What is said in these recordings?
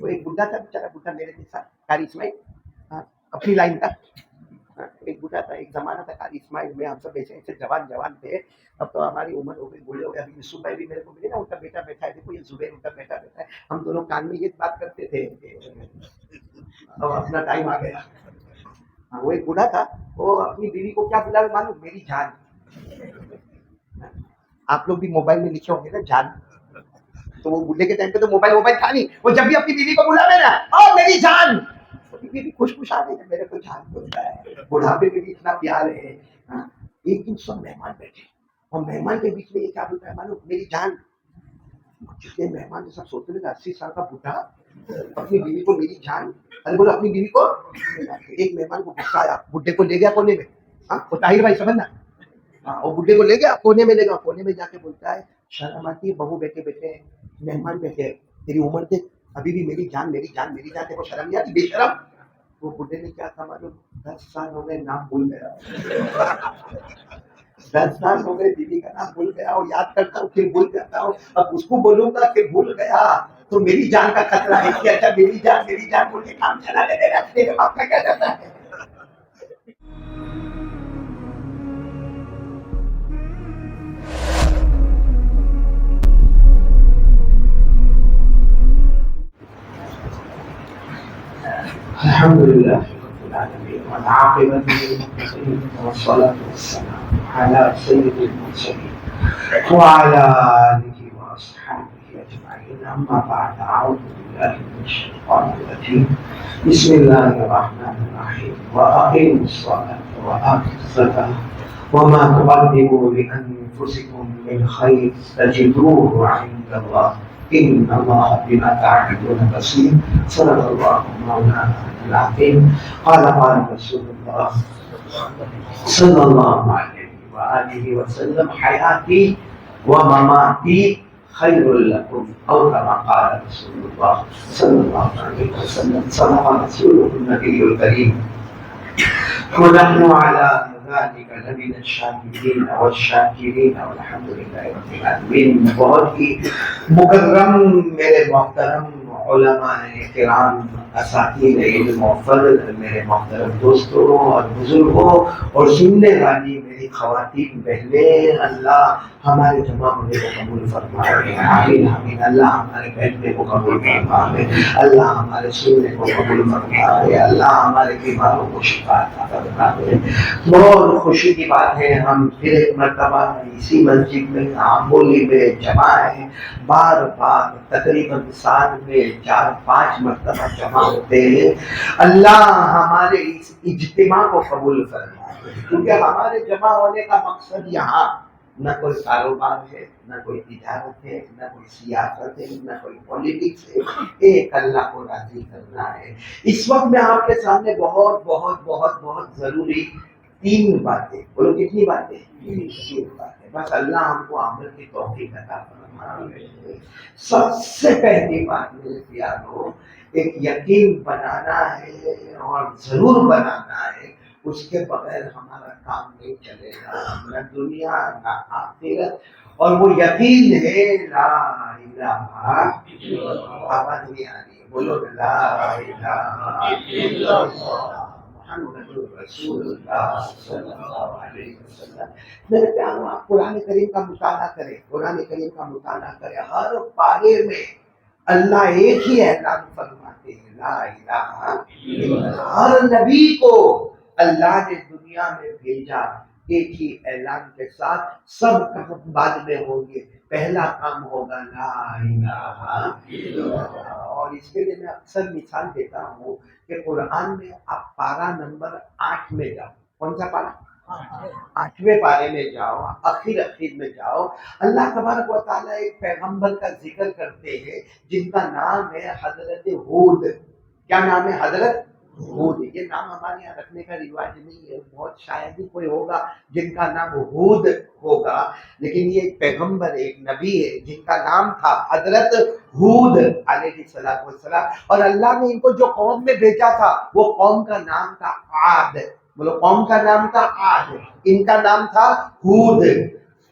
وہ ایک بڈھا تھا بیچارہ، بڈھا میرے جیسا، قاری اسماعیل، ہاں، اپنی لائن کا ایک بڈھا تھا، ایک زمانہ تھا قاری اسماعیل میں ہم سب ایسے ایسے جوان تھے. اب تو ہماری عمر ہو گئی، بوڑھے ہو گئے. ابھی یوسف بھائی بھی میرے کو ملے نا، ان کا بیٹا بیٹھا ہے، دیکھو یہ زبیر ان کا بیٹا بیٹھا ہے. ہم دونوں کان میں یہ بات کرتے تھے کہ اب اپنا ٹائم آ گیا. وہ ایک بوڑھا تھا، وہ اپنی بیوی کو کیا بلاوے معلوم؟ میری جان. آپ لوگ بھی موبائل میں لکھے ہوں گے نا جان، تو وہ بڈھے کے ٹائم پہ تو موبائل تھا نہیں. وہ جب بھی اپنی بیوی کو بلاوے نا، او میری جان، بیوی خوش خوش آ گئی کہ میرے کو جان بولتا ہے. بڑھاپے میں بھی اتنا پیار ہے. ایک دن سب مہمان بیٹھے اور مہمان کے بیچ میں یہ کیا بولتا ہے معلوم؟ میری جان. جتنے مہمان سب سوچتے تھے 80 سال کا بڈھا اپنی بیوی کو میری جان. ارے بولو اپنی بیوی کو. ایک مہمان کو غصہ آیا، بڈھے کو لے گیا کونے میں. وہ طاہر بھائی سمجھنا، وہ بڈھے کو لے گیا کونے میں، لے گیا کونے میں جا کے بولتا ہے شرم آتی ہے، بہو بیٹھے بیٹھے مہمان بیٹھے، تیری عمر دیکھ ابھی بھی میری جان میری جان میری جان، دیکھو شرم نہیں آتی بے شرم. وہ بڈھے نے کیا کہا معلوم؟ 10 سال ہو گئے نام بھول گیا. 10 سال ہو گئے بیوی کا نام بھول گیا، اور یاد کرتا ہوں پھر بھول جاتا ہوں. اب اس کو بولوں گا کہ بھول گیا تو میری جان کا خطرہ ہے کہ اچھا میری جان بول کے کام چلا لے گا. میرے باپ کا کیا جاتا ہے. الحمد لله رب العالمين والعاقبة للمتقين والصلاة والسلام على سيد المرسلين وعلى آله وأصحابه أجمعين. أما بعد، أعوذ بالله من الشيطان الرجيم. بسم الله الرحمن الرحيم. وأقيموا الصلاة وآتوا الزكاة وما تقدموا لأنفسكم من خير تجدوه عند الله إن الله بما تعملون بصير. صدق الله مولانا العظيم. قال رسول الله صلى الله عليه وآله وسلم حياتي ومماتي خير لكم، أو كما قال رسول الله صلى الله عليه وسلم. صدق رسوله النبي الكريم. ونحن على ذلك لمن الشاهدين والشاكرين والحمد لله رب العالمين. بہت ہی مکرم میرے محترم علماء کرام، اساتذہ علم و فضل، میرے محترم دوستوں اور بزرگوں اور سننے والی میری خواتین بہنیں، اللہ ہمارے جمع ہونے کو قبول فرمائے. آمین آمین. اللہ ہمارے بیٹھنے کو قبول فرمائے، اللہ ہمارے سننے کو قبول فرمائے، اللہ ہمارے بیماروں کو شفا عطا فرمائے. بہت خوشی کی بات ہے، ہم پھر ایک مرتبہ اسی مسجد میں آمبولی میں جمع ہیں. بار بار تقریباً سال میں 4-5 مرتبہ جمع ہوتے ہیں. اللہ ہمارے اس اجتماع کو قبول فرمائے، کیونکہ ہمارے جمع ہونے کا مقصد یہاں نہ کوئی کاروبار ہے، نہ کوئی تجارت ہے، نہ کوئی سیاست ہے، نہ کوئی پولیٹکس ہے. ایک اللہ کو راضی کرنا ہے. اس وقت میں آپ کے سامنے بہت بہت بہت بہت ضروری 3 باتیں، بولو کتنی باتیں؟ 3 باتیں. بس اللہ ہم کو عمل کی توفیق عطا فرمائے. سب سے پہلی بات میرے پیارو، ایک یقین بنانا ہے اور ضرور بنانا ہے. اس کے بغیر ہمارا کام نہیں چلے گا، نہ دنیا نہ آخرت. اور وہ یقین ہے لا الہ، آواز نہیں آ رہی ہے، بولو لا الہ الا اللہ محمد رسول اللہ صلی اللہ علیہ وسلم. میرے پیاروں، آپ قرآن کریم کا مطالعہ کریں، قرآن کریم کا مطالعہ کریں. ہر پارے میں اللہ ایک ہی اعلان فرماتے ہیں لا الہ الا اللہ. ہر نبی کو اللہ نے دنیا میں بھیجا ایک ہی اعلان کے ساتھ. سب کام بعد میں ہوں گے، پہلا کام ہوگا لا الہ الا اللہ. اور اس کے لیے میں اکثر مثال دیتا ہوں کہ قرآن میں آپ پارہ نمبر 8 میں جاؤ. کون سا پارہ؟ 8ویں پارے میں جاؤ، اخیر میں جاؤ. اللہ تبارک و تعالیٰ ایک پیغمبر کا ذکر کرتے ہیں جن کا نام ہے حضرت ہود. کیا نام ہے؟ حضرت ہود. یہ نام ہمارے یہاں رکھنے کا رواج نہیں ہے، بہت شاید ہی کوئی ہوگا جن کا نام ہود ہوگا، لیکن یہ ایک پیغمبر ایک نبی ہے جن کا نام تھا حضرت ہود علیہ السلام. اور اللہ نے ان کو جو قوم میں بھیجا تھا وہ قوم کا نام تھا عاد. بولو قوم کا نام تھا عاد، ان کا نام تھا ہود.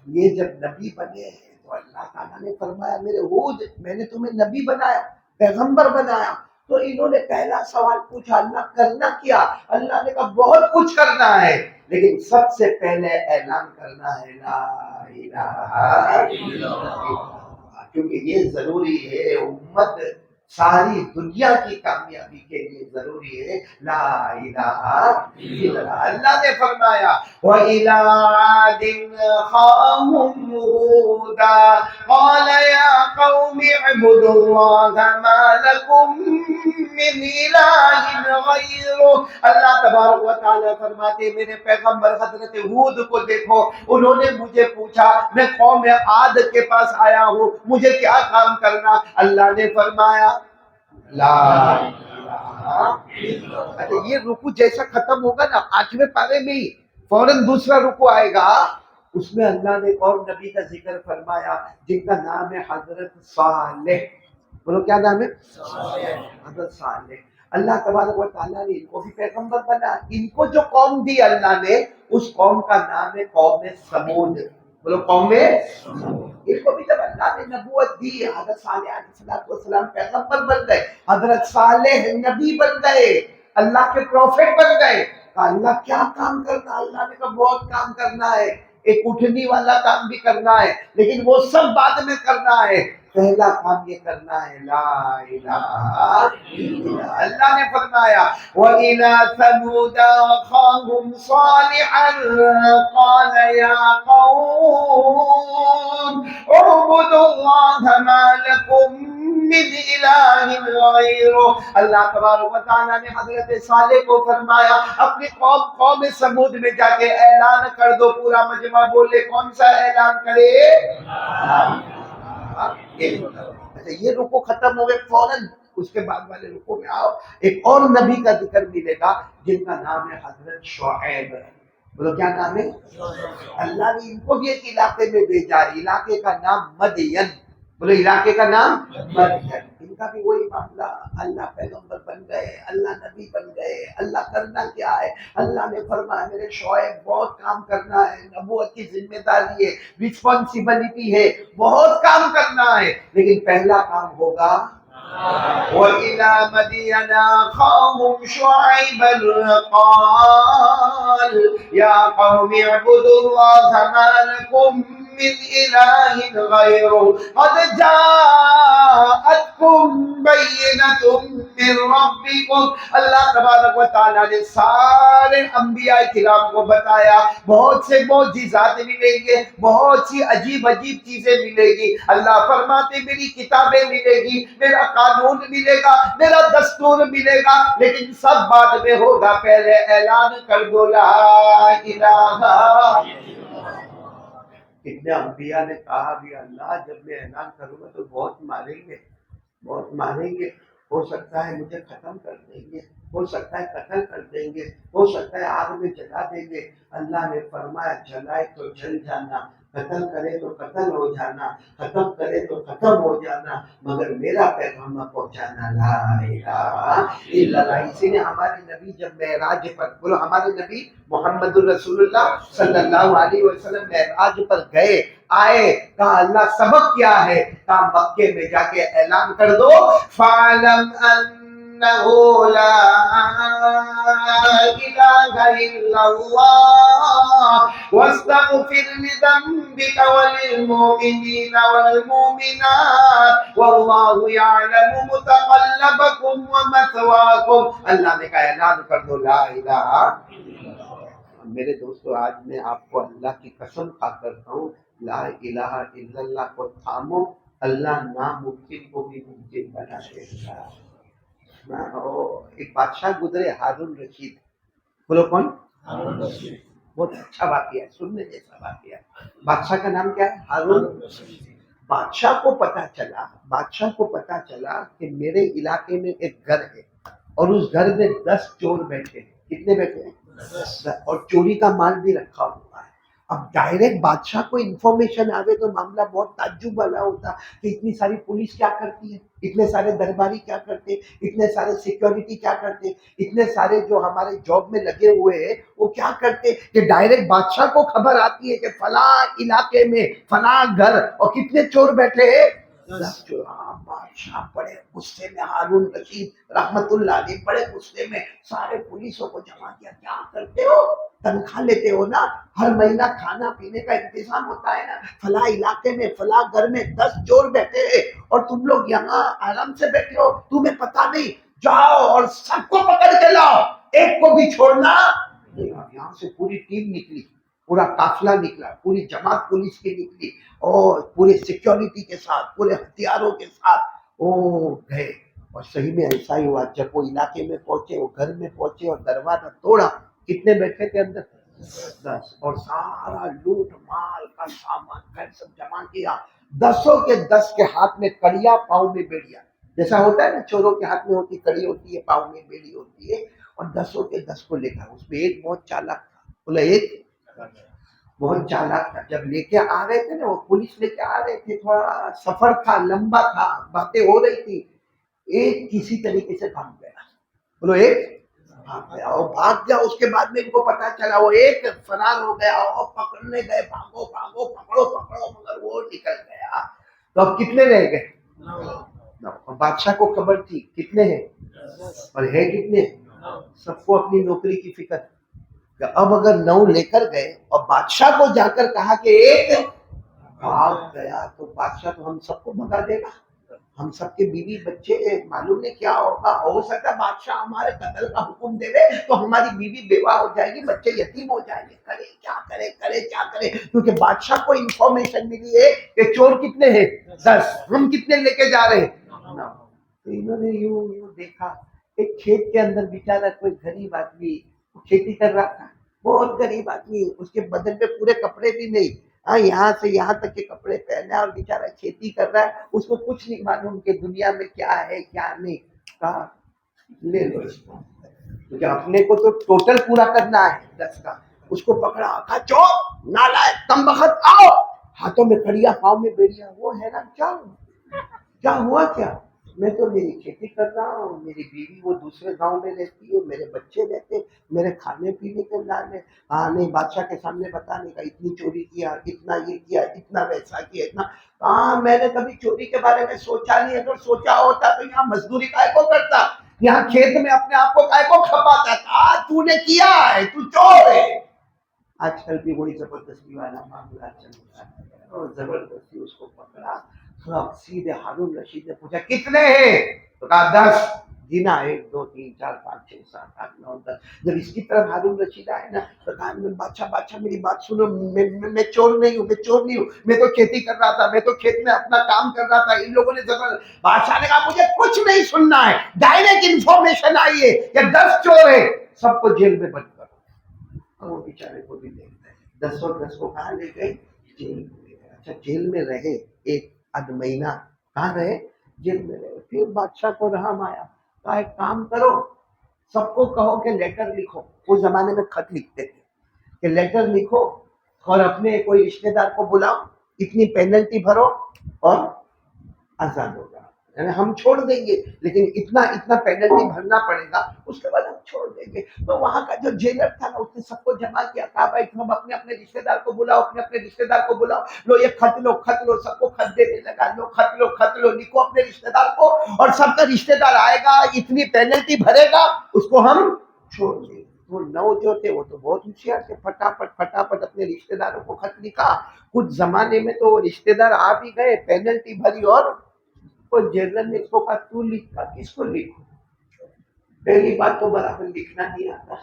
یہ جب نبی بنے ہیں تو اللہ تعالیٰ نے فرمایا میرے ہود میں نے تمہیں نبی بنایا. پیغمبر بنایا، تو انہوں نے پہلا سوال پوچھا اللہ کرنا کیا؟ اللہ نے کہا بہت کچھ کرنا ہے، لیکن سب سے پہلے اعلان کرنا ہے لا الہ الا اللہ، کیونکہ یہ ضروری ہے، امت ساری دنیا کی کامیابی کے لیے ضروری ہے لا الہ الا اللہ۔ اللہ نے فرمایا وَإِلَىٰ عَادٍ أَخَاهُمْ هُودًا قَالَ يَا قَوْمِ اعْبُدُوا اللَّهَ مَا لَكُم مِّنْ إِلَٰهٍ غَيْرُهُ۔ اللہ تبارک و تعالیٰ فرماتے ہیں میرے پیغمبر حضرت ہود کو دیکھو، انہوں نے مجھے پوچھا، میں قوم عاد کے پاس آیا ہوں، مجھے کیا کام کرنا؟ اللہ نے فرمایا لا الہ۔ اچھا یہ رکو جیسا ختم ہوگا نا 8ویں پارے میں ہی فوراً دوسرا رکو آئے گا، اس میں اللہ نے اور نبی کا ذکر فرمایا جن کا نام ہے حضرت صالح۔ بولو کیا نام ہے؟ حضرت صالح۔ اللہ تبارک و تعالیٰ نے ان کو بھی پیغمبر بنا، ان کو جو قوم دی اللہ نے اس قوم کا نام ہے قوم سمود۔ بولو قوم، ان کو بھی جب اللہ نے نبوت دی، حضرت صالح علیہ السلام پیغمبر بن گئے، حضرت صالح نبی بن گئے، اللہ کے پروفیٹ بن گئے۔ اللہ کیا کام کرنا؟ اللہ نے کہا بہت کام کرنا ہے، ایک اٹھنی والا کام بھی کرنا ہے، لیکن وہ سب بعد میں کرنا ہے، پہلا کام یہ کرنا ہے لا الہ الا اللہ۔ اللہ نے فرمایا وَإِلَىٰ ثَمُودَ أَخَاهُمْ صَالِحًا قَالَ يَا قَوْمِ اعْبُدُوا اللَّهَ مَا لَكُم مِّنْ إِلَٰهٍ غَيْرُهُ۔ اللہ تبارک و تعالیٰ نے حضرت صالح کو فرمایا اپنی قوم سمود میں جا کے اعلان کر دو، پورا مجمع بولے کون سا اعلان کرے؟ اچھا یہ رکو ختم ہو گئے، فوراً اس کے بعد والے رکو میں آؤ، ایک اور نبی کا ذکر ملے گا جن کا نام ہے حضرت شعیب۔ بولو کیا نام ہے؟ اللہ نے ان کو بھی ایک علاقے میں بھیجا، علاقے کا نام مدین۔ بولو علاقے کا نام مدین۔ ان کا بھی وہی معاملہ، اللہ پیغمبر بن گئے، اللہ نبی بن گئے، اللہ کرنا کیا ہے؟ اللہ نے فرمایا میرے شعیب بہت کام کرنا ہے، نبوت کی ذمہ داری ہے، رسپانسبلٹی ہے، بہت کام کرنا ہے، لیکن پہلا کام ہوگا وَإِلَىٰ مَدْيَنَ أَخَاهُمْ شُعَيْبًا قَالَ يَا قَوْمِ اعْبُدُوا اللَّهَ مَا لَكُم مِّنْ إِلَٰهٍ غَيْرُهُ قَدْ جَاءَتْكُم بَيِّنَةٌ مِّن رَّبِّكُمْ۔ اللہ تبارک و تعالیٰ نے سارے انبیاء کرام کو بتایا بہت سے معجزات ملیں گے، بہت سی عجیب عجیب چیزیں ملے گی۔ اللہ فرماتے میری کتابیں ملے گی، میرا قانون ملے گا، میرا دستور ملے گا، لیکن سب بعد میں ہوگا، پہلے اعلان کر دو لا الہ۔ اتنے انبیاء نے کہا بھی اللہ جب میں اعلان کروں گا تو بہت ماریں گے، بہت ماریں گے، ہو سکتا ہے مجھے ختم کر دیں گے، ہو سکتا ہے قتل کر دیں گے، ہو سکتا ہے آگ میں جلا دیں گے۔ اللہ نے فرمایا جلائے تو جل جانا، قتل کرے تو قتل ہو جانا، ختم کرے تو ختم ہو جانا، مگر میرا پیغام پہنچانا لا الہ الا اللہ۔ اسی نے ہمارے نبی جب معراج پر، بولو ہمارے نبی محمد الرسول اللہ صلی اللہ علیہ وسلم معراج پر گئے، آئے، کہا اللہ سبق کیا ہے؟ کہا مکے میں جا کے اعلان کر دو فَعْلَمْ أَنَّهُ لَا إِلَٰهَ إِلَّا اللَّهُ وَاسْتَغْفِرْ لِذَنبِكَ وَلِلْمُؤْمِنِينَ وَالْمُؤْمِنَاتِ وَاللَّهُ يَعْلَمُ مُتَقَلَّبَكُمْ وَمَثْوَاكُمْ۔ اللہ نے کہا اعلان کر دو لا الہ۔ میرے دوستو آج میں آپ کو اللہ کی قسم کھا کرتا ہوں، لا الہ الا اللہ کو تھامو، اللہ ناممکن کو بھی ممکن بنا دے گا۔ ایک بادشاہ گزرے ہارون رشید، بولو کون؟ ہارون رشید۔ بہت اچھا واقعہ ہے، سننے جیسا واقعہ ہے۔ بادشاہ کا نام کیا ہے؟ ہارون رشید۔ بادشاہ کو پتا چلا کہ میرے علاقے میں ایک گھر ہے اور اس گھر میں 10 چور بیٹھے ہیں۔ کتنے بیٹھے ہیں؟ اور چوری کا مال بھی رکھا ہوا ہے۔ اب ڈائریکٹ بادشاہ کو انفارمیشن آوے تو معاملہ بہت تعجب والا ہوتا کہ اتنی ساری پولیس کیا کرتی ہے، اتنے سارے درباری کیا کرتے، اتنے سارے سیکیورٹی کیا کرتے، اتنے سارے جو ہمارے جاب میں لگے ہوئے ہیں وہ کیا کرتے، کہ ڈائریکٹ بادشاہ کو خبر آتی ہے کہ فلاں علاقے میں فلاں گھر اور کتنے چور بیٹھے ہیں، بادشاہ بڑے غصے میں، ہارون رشید رحمت اللہ علیہ بڑے غصے میں سارے پولیسوں کو جمع کیا. کیا کرتے ہو؟ تنخواہ لیتے ہو نا، ہر مہینہ کھانا پینے کا انتظام ہوتا ہے نا، فلاں علاقے میں فلاں گھر میں 10 چور بیٹھے ہیں اور تم لوگ یہاں آرام سے بیٹھے ہو، تمہیں پتا نہیں؟ جاؤ اور سب کو پکڑ کے لاؤ، ایک کو بھی چھوڑنا نہیں. یہاں سے پوری ٹیم نکلی، پورا قافلہ نکلا، پوری جماعت پولیس کی نکلی اور پورے سیکیورٹی کے ساتھ، پورے ہتھیاروں کے ساتھ وہ گئے. اور صحیح میں ایسا ہی ہوا، جب وہ علاقے میں پہنچے، وہ گھر میں پہنچے اور دروازہ توڑا. کتنے بیٹھے تھے اندر؟ 10. اور سارا لوٹ مال کا سامان گھر سب جمع کیا. 10 کے 10 کے ہاتھ میں کڑیا، پاؤں میں بیڑیا. جیسا ہوتا ہے نا چوروں کے ہاتھ میں ہوتی کڑی ہوتی ہے، پاؤں میں بیڑی ہوتی ہے. اور 10 کے 10 کو لے کر، اس میں ایک بہت چالاک تھا، بولا ایک بہت چالاک تھا. جب لے کے آ رہے تھے نا، وہ پولیس لے کے آ رہے تھے، تھوڑا سفر تھا، لمبا تھا، باتیں ہو رہی تھی. ایک کسی طریقے سے بھاگ گیا. بولو ایک بھاگ گیا. اور بھاگ گیا، اس کے بعد میں ان کو پتا چلا وہ ایک فرار ہو گیا. اور پکڑنے گئے، بھاگو بھاگو، پکڑو پکڑو، مگر وہ نکل گیا. تو اب کتنے رہ گئے؟ 9. بادشاہ کو خبر تھی کتنے ہیں اور ہے کتنے. سب کو اپنی نوکری کی فکر. اب اگر 9 لے کر گئے اور بادشاہ کو جا کر کہا کہ ایک بھاگ گیا، تو بادشاہ تو ہم سب کو بھگا دے گا. ہم سب کے بیوی بچے معلوم نہیں کیا ہوگا. ہو سکتا ہے بادشاہ ہمارے قتل کا حکم دے دے تو ہماری بیوی بیوہ ہو جائے گی، بچے یتیم ہو جائیں گے. کرے کیا کرے، کرے کیا کرے. کیونکہ بادشاہ کو انفارمیشن ملی ہے کہ چور کتنے ہیں 10، ہم کتنے لے کے جا رہے ہیں 9. تو انہوں نے یوں دیکھا، ایک کھیت کے اندر بیچارہ کوئی غریب آدمی کھیتی کر رہا تھا. بہت غریب آدمی، اس کے بدن پہ پورے کپڑے بھی نہیں، یہاں سے یہاں تک کے کپڑے پہنے اور بیچارہ کھیتی کر رہا ہے. اس کو کچھ نہیں معلوم کہ دنیا میں کیا ہے کیا نہیں. کہا لے لو اس کو، کیونکہ اپنے کو تو ٹوٹل پورا کرنا ہے 10 کا. اس کو پکڑا، کہا چور نالائق کم بخت آؤ. ہاتھوں میں کڑیا، پاؤں میں بیڑیا. وہ حیران، کیا ہوا کیا؟ میں تو میری کھیتی کر رہا ہوں، میری بیوی وہ دوسرے گاؤں میں رہتی ہے، میرے بچے رہتے، میرے کھانے پینے کے لائن ہے. ہاں نہیں، بادشاہ کے سامنے بتانے کا اتنی چوری کیا، اتنا یہ کیا، اتنا ویسا کیا، اتنا. ہاں میں نے کبھی چوری کے بارے میں سوچا نہیں. اگر سوچا ہوتا تو یہاں مزدوری کائے کو کرتا، یہاں کھیت میں اپنے آپ کو کائے کو کھپاتا تھا. تو نے کیا ہے، تو چور ہے. آج کل بھی وہی زبردستی والا معاملہ چل رہا ہے، اور زبردستی اس کو پکڑا. سیدھے ہارون رشید نے پوچھا کتنے ہیں؟ تو کہا 10. گنا 1 2 3 4 5 6 7 8 9 10. جب اس کی طرف ہارون رشید آئے نا تو کہا بادشاہ میری بات سنو، میں چور نہیں ہوں، میں چور نہیں ہوں، میں تو کھیتی کر رہا تھا، میں تو کھیت میں اپنا کام کر رہا تھا. ان لوگوں نے بادشاہ نے کہا مجھے کچھ نہیں سننا ہے، ڈائریکٹ انفارمیشن آئی ہے کہ 10 چور ہے، سب کو جیل میں بند کرو. اور وہ بیچارے کو بھی دیکھتے ہیں. 10 اور 10 کو کہاں لے گئے؟ جیل میں. اچھا جیل میں رہے ایک آدھ مہینہ. کہاں رہے؟ جیل میں رہے. پھر بادشاہ کو رحم آیا، کہا ایک کام کرو، سب کو کہو کہ لیٹر لکھو. اس زمانے میں خط لکھتے تھے کہ لیٹر لکھو اور اپنے کوئی رشتے دار کو بلاؤ، اتنی پینلٹی بھرو اور آزاد ہوگا. یعنی ہم چھوڑ دیں گے لیکن اتنا پینلٹی بھرنا پڑے گا، اس کے بعد ہم چھوڑ دیں گے. تو وہاں کا جو جیلر تھا نا، اس نے سب کو جمع کیا، کہا بھائی تم اپنے اپنے رشتے دار کو بلاؤ، اپنے رشتے دار کو بلاؤ. لو یہ خط لو، خط لو. سب کو خط دینے لگا، لو خط لو، لکھو اپنے رشتے دار کو، اور سب کا رشتے دار آئے گا، اتنی پینلٹی بھرے گا، اس کو ہم چھوڑ دیں. وہ 9 جو تھے وہ تو بہت ہوشیار تھے، پھٹافٹ اپنے رشتے داروں کو خط لکھا. کچھ زمانے میں تو وہ رشتے دار آ بھی گئے، پینلٹی بھری. اور جنرل نے اس کو کہا تو لکھا، کس کو لکھو؟ پہلی بات تو برابر لکھنا نہیں آتا،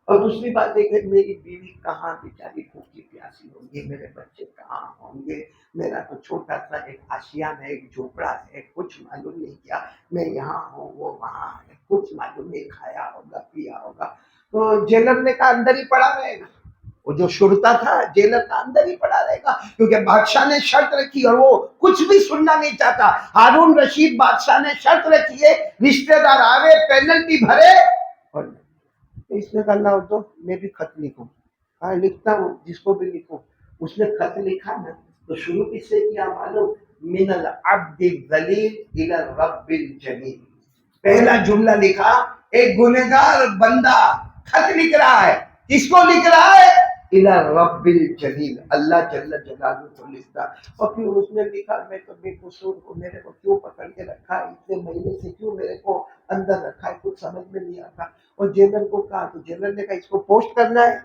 اور دوسری بات ہے کہ میری بیوی کہاں بیچاری بھوکی پیاسی ہوگی، میرے بچے کہاں ہوں گے، میرا تو چھوٹا سا ایک آشیان ہے، ایک جھوپڑا ہے، کچھ معلوم نہیں کیا، میں یہاں ہوں وہ وہاں ہے، کچھ معلوم نہیں کھایا ہوگا پیا ہوگا. تو جیلر نے کہا اندر ہی پڑا رہے گا. وہ جو شرطا تھا جیلر کا اندر ہی پڑا رہے گا، کیونکہ بادشاہ نے شرط رکھی اور وہ کچھ بھی سننا نہیں چاہتا. ہارون رشید بادشاہ نے شرط رکھی ہے، رشتے دار آوے، پینلٹی بھرے. اور اس نے کہا لاؤ تو میں بھی خط لکھوں. ہاں لکھتا ہوں، جس کو بھی لکھوں. اس نے خط لکھا نا تو شروع کس سے کیا معلوم؟ من العبد الذلیل الی الرب الجلیل. پہلا جملہ لکھا، ایک گنہگار بندہ خط لکھ رہا ہے. کس کو لکھ رہا ہے؟ الی رب الجلیل، اللہ جل جلالہ کو لکھتا. اور پھر اس نے لکھا میں تو بے قصور ہوں، میرے کو کیوں پکڑ کے رکھا ہے اتنے مہینے سے، کیوں میرے کو اندر رکھا ہے، کچھ سمجھ میں نہیں آتا. اور جیلر کو کہا تو جیلر نے کہا اس کو پوسٹ کرنا ہے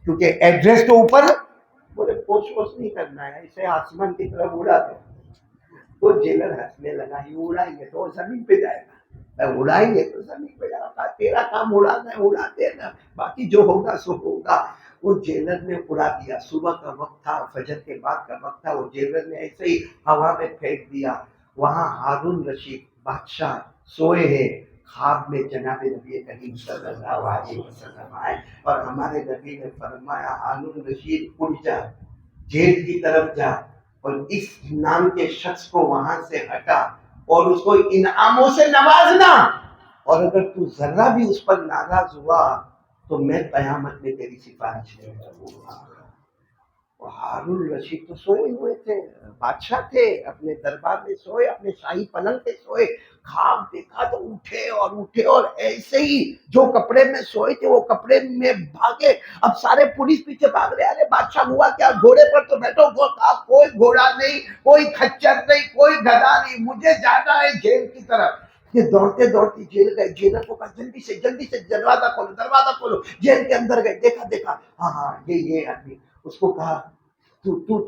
کیونکہ ایڈریس تو اوپر. بولے پوسٹ ووسٹ نہیں کرنا ہے، اسے آسمان کی طرف اڑا دو. تو جیلر ہنسنے لگا، یہ اڑائیں گے تو وہ زمین پہ جائے گا، اڑائیں گے تو زمین پہ جائے گا، تیرا کام اڑانا ہے اڑا دینا، باقی جو ہوگا سو ہوگا. وہ جیلر نے اڑا دیا. صبح کا وقت تھا، فجر کے بعد کا وقت تھا، وہ جیلر نے ایسے ہی ہوا میں پھینک دیا. وہاں ہارون رشید بادشاہ سوئے ہیں، خواب میں جناب نبی کریم صلی اللہ علیہ وسلم آئے اور ہمارے نبی نے فرمایا ہارون رشید اٹھ جا، جیل کی طرف جا اور اس نام کے شخص کو وہاں سے ہٹا اور اس کو انعاموں سے نوازنا، اور اگر تو ذرہ بھی اس پر ناراض ہوا تو میں قیامت میں تیری سفارش نہیں کروں گا. ہارون رشید تو سوئے ہوئے تھے، بادشاہ تھے، اپنے دربار میں سوئے، اپنے شاہی پلنگ پہ سوئے. خواب دیکھا تو اٹھے اور ایسے ہی جو کپڑے میں سوئے تھے وہ کپڑے میں بھاگے. اب سارے پولیس پیچھے بھاگ رہے، ارے بادشاہ ہوا کیا، گھوڑے پر تو بیٹھو. وہ کہا کوئی گھوڑا نہیں، کوئی کھچر نہیں، کوئی گدھا نہیں، مجھے جانا ہے جیل کی طرف. یہ دوڑتے دوڑتے جیل گئے. جیلر کو کہا جلدی سے دروازہ کھولو. جیل کے اندر گئے، دیکھا ہاں یہ آدمی. اس کو کہا تو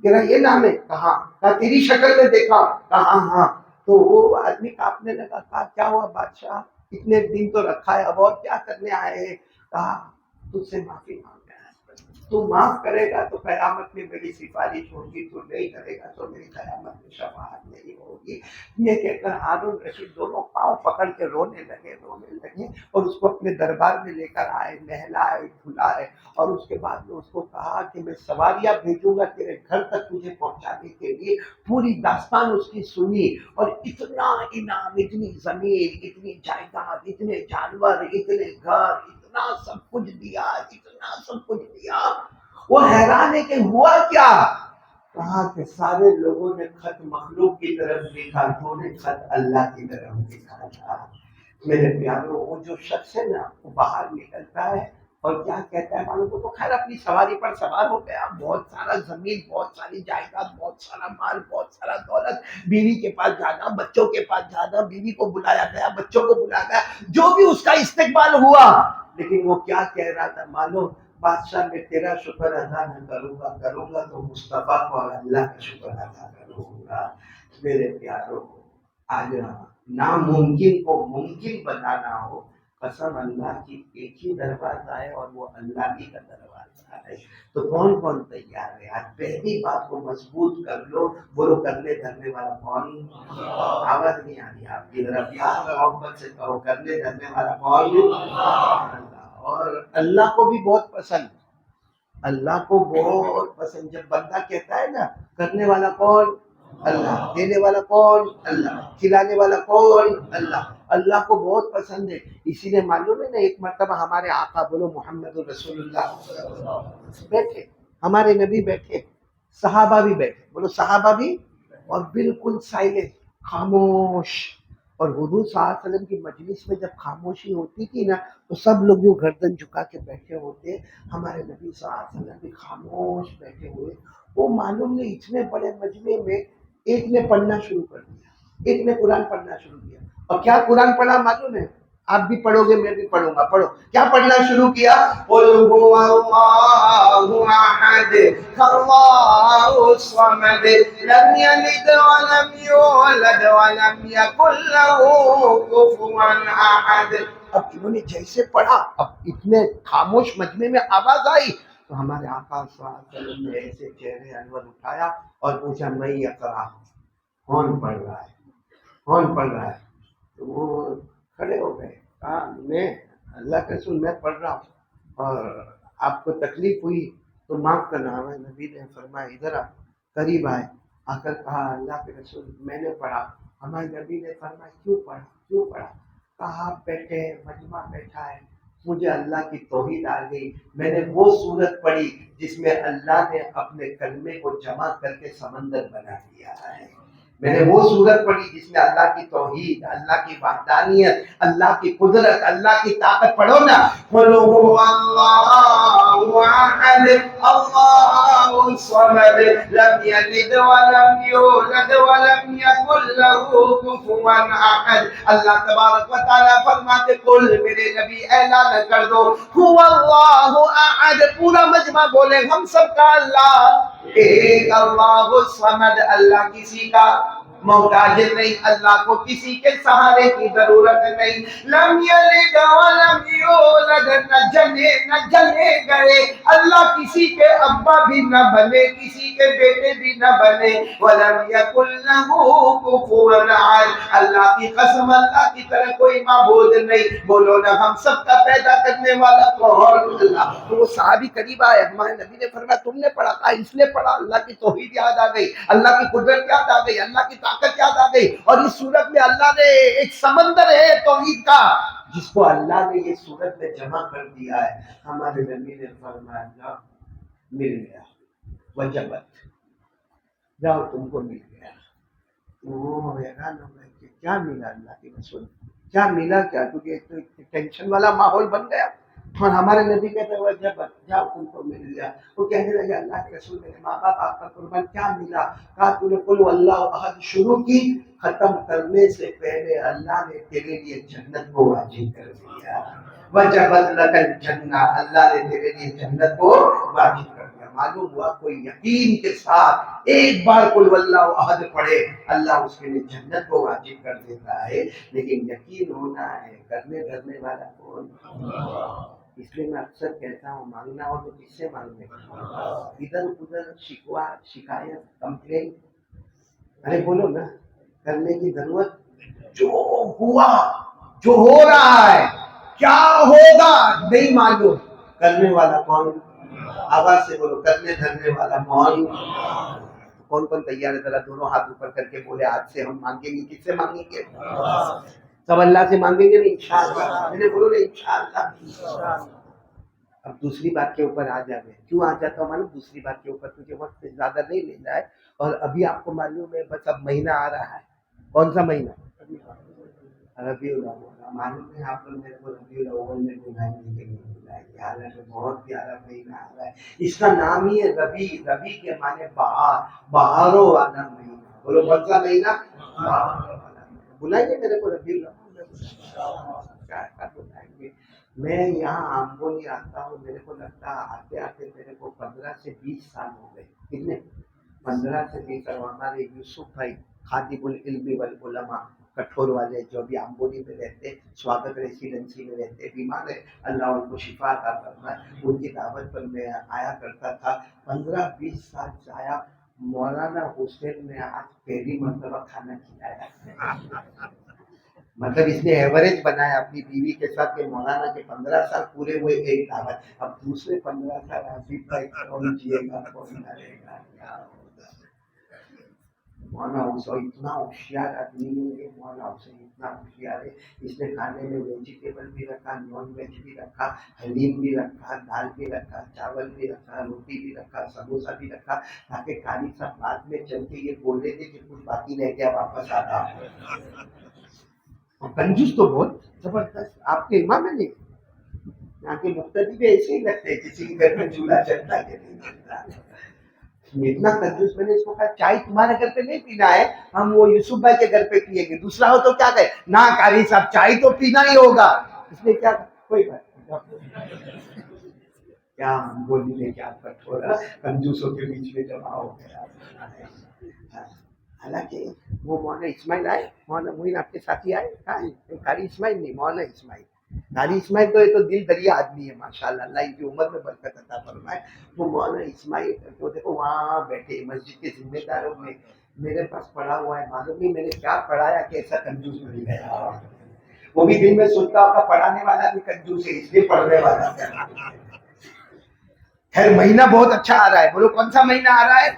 تیرا یہ نام ہے؟ کہا تیری شکل میں دیکھا. ہاں. تو وہ آدمی کانپنے لگا. کہا کیا ہوا بادشاہ، اتنے دن تو رکھا ہے، اب اور کیا کرنے آئے ہیں؟ کہا تجھ سے معافی مانگا ہے، تو معاف کرے گا تو قیامت میں میری سفارش ہوگی، تو نہیں کرے گا تو میری قیامت میں شفاعت نہیں ہوگی. یہ کہہ کر ہارون رشید دونوں پاؤں پکڑ کے رونے لگے اور اس کو اپنے دربار میں لے کر آئے، نہلائے دھلائے. اور اس کے بعد میں اس کو کہا کہ میں سواریاں بھیجوں گا تیرے گھر تک تجھے پہنچانے کے لیے. پوری داستان اس کی سنی اور اتنا انعام، اتنی زمین، اتنی جائیداد، اتنے جانور، اتنے گھر، اتنا سب کچھ دیا. وہ حیران ہے کہ ہوا کیا. کہا کہ سارے لوگوں نے خط مخلوق کی طرف لکھا، تو نے خط اللہ کی طرف لکھا تھا. میرے پیاروں، وہ جو شخص ہے نا وہ باہر نکلتا ہے اور کیا کہتا ہے معلوم کو، تو خیر اپنی سواری پر سوار ہو گیا، بہت سارا زمین، بہت ساری جائیداد، بہت سارا مال، بہت سارا دولت. بیوی کے پاس جانا، بچوں کے پاس جانا، بیوی کو بلایا گیا، بچوں کو بلایا گیا، جو بھی اس کا استقبال ہوا. لیکن وہ کیا کہہ رہا تھا معلوم، بادشاہ میں تیرا شکر ادا نہ کروں گا تو مصطفیٰ کو اور اللہ کا شکر ادا کروں گا. میرے پیاروں، آج ناممکن کو ممکن بنانا ہو، قسم اللہ کی ایک ہی دروازہ ہے اور وہ اللہ ہی کا دروازہ ہے. تو کون کون تیار ہے؟ آج پہلی بات کو مضبوط کر لو، بولو کرنے دھرنے والا کون؟ آواز نہیں آ رہی آپ کی طرف، پیار محبت سے کہو کرنے دھرنے والا کون؟ اللہ. اور اللہ کو بھی بہت پسند، اللہ کو بہت پسند. جب بندہ کہتا ہے نا کرنے والا کون؟ اللہ. دینے والا کون؟ اللہ. کھلانے والا کون؟ اللہ. اللہ کو بہت پسند ہے. اسی لیے معلوم ہے نا، ایک مرتبہ ہمارے آقا، بولو محمد رسول اللہ، بیٹھے، ہمارے نبی بیٹھے، صحابہ بھی بیٹھے، بولو صحابہ بھی، اور بالکل سائلنٹ، خاموش. اور حضور صلی اللہ علیہ وسلم کی مجلس میں جب خاموشی ہوتی تھی نا تو سب لوگ جو گردن جھکا کے بیٹھے ہوتے، ہمارے نبی صلی اللہ علیہ وسلم بھی خاموش بیٹھے ہوئے. وہ معلوم نہیں اتنے بڑے مجمع میں ایک نے پڑھنا شروع کر دیا، ایک نے قرآن پڑھنا شروع کیا. اور کیا قرآن پڑھا معلوم ہے؟ آپ بھی پڑھو گے، میں بھی پڑھوں گا. پڑھو. کیا پڑھنا شروع کیا؟ قُلْ هُوَ اللَّهُ أَحَدٌ اللَّهُ الصَّمَدُ لَمْ يَلِدْ وَلَمْ يُولَدْ وَلَمْ يَكُنْ لَهُ كُفُوًا أَحَدٌ. اب انہوں نے جیسے پڑھا، اب اتنے خاموش مجمع میں آواز آئی تو ہمارے آقا صلی اللہ علیہ وسلم نے ایسے چہرے انور اٹھایا اور پوچھا میں یقرا، کون پڑھ رہا ہے؟ کون پڑھ رہا ہے؟ تو وہ کھڑے ہو گئے، کہا میں اللہ کے رسول میں پڑھ رہا ہوں، اور آپ کو تکلیف ہوئی تو معاف کرنا. ہمارے نبی نے فرمایا ادھر آ، قریب آئے، آ کر کہا اللہ کے رسول میں نے پڑھا. ہمارے نبی نے فرمایا کیوں پڑھا؟ کہا آپ بیٹھے، مجمع بیٹھا ہے، مجھے اللہ کی توحید آ گئی، میں نے وہ سورت پڑھی جس میں اللہ نے اپنے کلمے کو جمع کر کے سمندر بنا دیا ہے. میں نے وہ سورت پڑھی جس میں اللہ کی توحید، اللہ کی وحدانیت، اللہ کی قدرت، اللہ کی طاقت پڑھو نا. قل هو اللہ احد اللہ الصمد لم یلد ولم یولد ولم یکن له کفوا احد. اللہ تبارک و تعالیٰ فرماتے قل میرے نبی اعلان کر دو هو اللہ احد، پورا مجمع بولے ہم سب کا اللہ ایک، اللہ الصمد، اللہ کسی کا محتاج نہیں، اللہ کو کسی کے سہارے کی ضرورت نہیں. لم یلد ولم یولد، نہ جنے گئے، اللہ کسی کے ابا بھی نہ بنے، کسی کے بیٹے بھی نہ بنے. ولم یکن له کفوا احد، اللہ کی قسم اللہ کی طرح کوئی معبود نہیں. بولو نا ہم سب کا پیدا کرنے والا کون؟ اللہ. تو وہ صحابی قریب آئے، ہمارے نبی نے فرمایا تم نے پڑھا تھا؟ اس لیے پڑھا اللہ کی توحید یاد آ گئی، اللہ کی قدرت یاد آ گئی، اللہ کی طاقت یاد آ گئی. اور اس صورت میں اللہ نے ایک سمندر ہے توحید کا جس کو اللہ نے یہ صورت میں جمع کر دیا ہے. ہمارے نبی نے فرمایا جاؤ مل گیا، وجبت، جاؤ تم کو مل گیا. وہ حیران ہو گئے کہ کیا ملا اللہ کے رسول، کیا ملا کیا؟ کیونکہ تو ٹینشن والا ماحول بن گیا. اور ہمارے نبی کہتے ہیں وجبت، جاؤ تم کو مل گیا. وہ کہنے لگے اللہ کے رسول میرے ماں باپ آپ کا قربان کیا ملا؟ کہا تو نے قل واللہ احد شروع کی، ختم کرنے سے پہلے اللہ نے تیرے لیے جنت کو واجب کر دیا. وجبت لک الجنہ، اللہ نے تیرے لیے جنت کو واجب کر دیا. معلوم ہوا کوئی یقین کے ساتھ ایک بار قل واللہ احد پڑھے اللہ اس کے لیے جنت کو واجب کر دیتا ہے. لیکن یقین ہونا ہے، کرنے والا کون؟ اس لیے میں اکثر کہتا ہوں مانگنا ہو تو کس سے مانگنے؟ ادھر ادھر شکوا شکایت کمپلین ارے بولو نا، کرنے کی ضرورت. جو ہوا جو ہو رہا ہے کیا ہوگا نہیں معلوم، کرنے والا کون؟ آواز سے بولو، کرنے دھرنے والا کون؟ کون کون تیار ہے؟ ذرا دونوں ہاتھ اوپر کر کے بولے آج سے ہم مانگیں گے. کس سے مانگیں گے؟ سب اللہ سے مانگیں گے. انشاءاللہ میں نے بولو نا انشاءاللہ. اب دوسری بات کے اوپر آ جاتے ہیں. کیوں آ جاتا ہوں معلوم؟ دوسری بات کے اوپر کیونکہ وقت زیادہ نہیں لینا ہے. اور ابھی آپ کو معلوم ہے بس اب مہینہ آ رہا ہے. کون سا مہینہ؟ ربیع الاول. معلوم ہے آپ لوگ میرے کو ربیع الاول میں بلائیں گے نہیں بلائیں گے، حالانکہ بہت پیارا مہینہ آ رہا ہے. اس کا نام ہی ہے ربیع. ربیع کے معنی بہار، بہاروں والا مہینہ. بولو کون سا مہینہ؟ بہاروں والا. بلائیں گے میرے کو ربیع الاول کیا بلائیں گے؟ میں یہاں آمبولی آتا ہوں، میرے کو لگتا ہے آتے آتے میرے کو 15 سے 20 سال ہو گئے. کتنے؟ 15 سے 20 سال. ہمارے یوسف بھائی خادم العلم والعلماء کٹھور والے جو بھی آمبولی میں رہتے، سواگت ریسیڈنسی میں رہتے، بیمار ہے اللہ ان کو شفا عطا فرمائے. ان کی دعوت پر میں آیا کرتا تھا. 15-20 سال سے آیا. مولانا حسین نے آج پہلی مرتبہ کھانا کھلایا. مطلب اس نے ایوریج بنایا اپنی بیوی کے ساتھ کہ مولانا کے 15 سال پورے ہوئے ایک دعوت. اب دوسرے 15 سال ابھی تک کون جیے گا کون مرے گا کیا ہوگا. مولانا حسین اتنا ہوشیار آدمی ہے. مولانا حسین اتنا ہوشیار ہے، اس نے کھانے میں ویجیٹیبل بھی رکھا، نان ویج بھی رکھا، حلیم بھی رکھا، دال بھی رکھا، چاول بھی رکھا، روٹی بھی رکھا، سموسا بھی رکھا، تاکہ قاری صاحب بعد میں چل کے یہ بول رہے تھے کہ کچھ باقی رہ گیا واپس آتا. کنجوس تو بہت زبردست. آپ کے امام ہے نہیں؟ یہاں کے مقتدی بھی ایسے ہی لگتے ہیں، کسی کے گھر میں چولہا چلتا کہ نہیں چلتا. اتنا کنجوس. میں نے اس کو کہا چائے تمہارے گھر پہ نہیں پینا ہے، ہم وہ یوسف بھائی کے گھر پہ پیئیں گے. دوسرا ہو تو کیا کہے نہ قاری صاحب چائے تو پینا ہی ہوگا. اس نے کیا کوئی بات کیا ہم بولی لے کے آپ کا تھوڑا کنجوسوں کے بیچ میں جمع ہو گیا. حالانکہ وہ مولانا اسماعیل آئے، مولانا معین آپ کے ساتھی آئے. قاری اسماعیل نہیں، مولانا اسماعیل. قاری اسماعیل تو یہ تو دل دریا آدمی ہے ماشاءاللہ، اللہ ان کی عمر میں برکت عطا فرمائے. وہ مولانا اسماعیل تو دیکھو وہاں بیٹھے مسجد کے ذمہ داروں میں میرے پاس پڑھا ہوا ہے. معلوم نہیں میں نے کیا پڑھایا کہ ایسا کنجوس مل گیا. وہ بھی دن میں سوچتا ہوگا پڑھانے والا بھی کنجوس ہے اس لیے پڑھنے والا. خیر مہینہ بہت اچھا آ رہا ہے. بولو کون سا مہینہ آ رہا ہے؟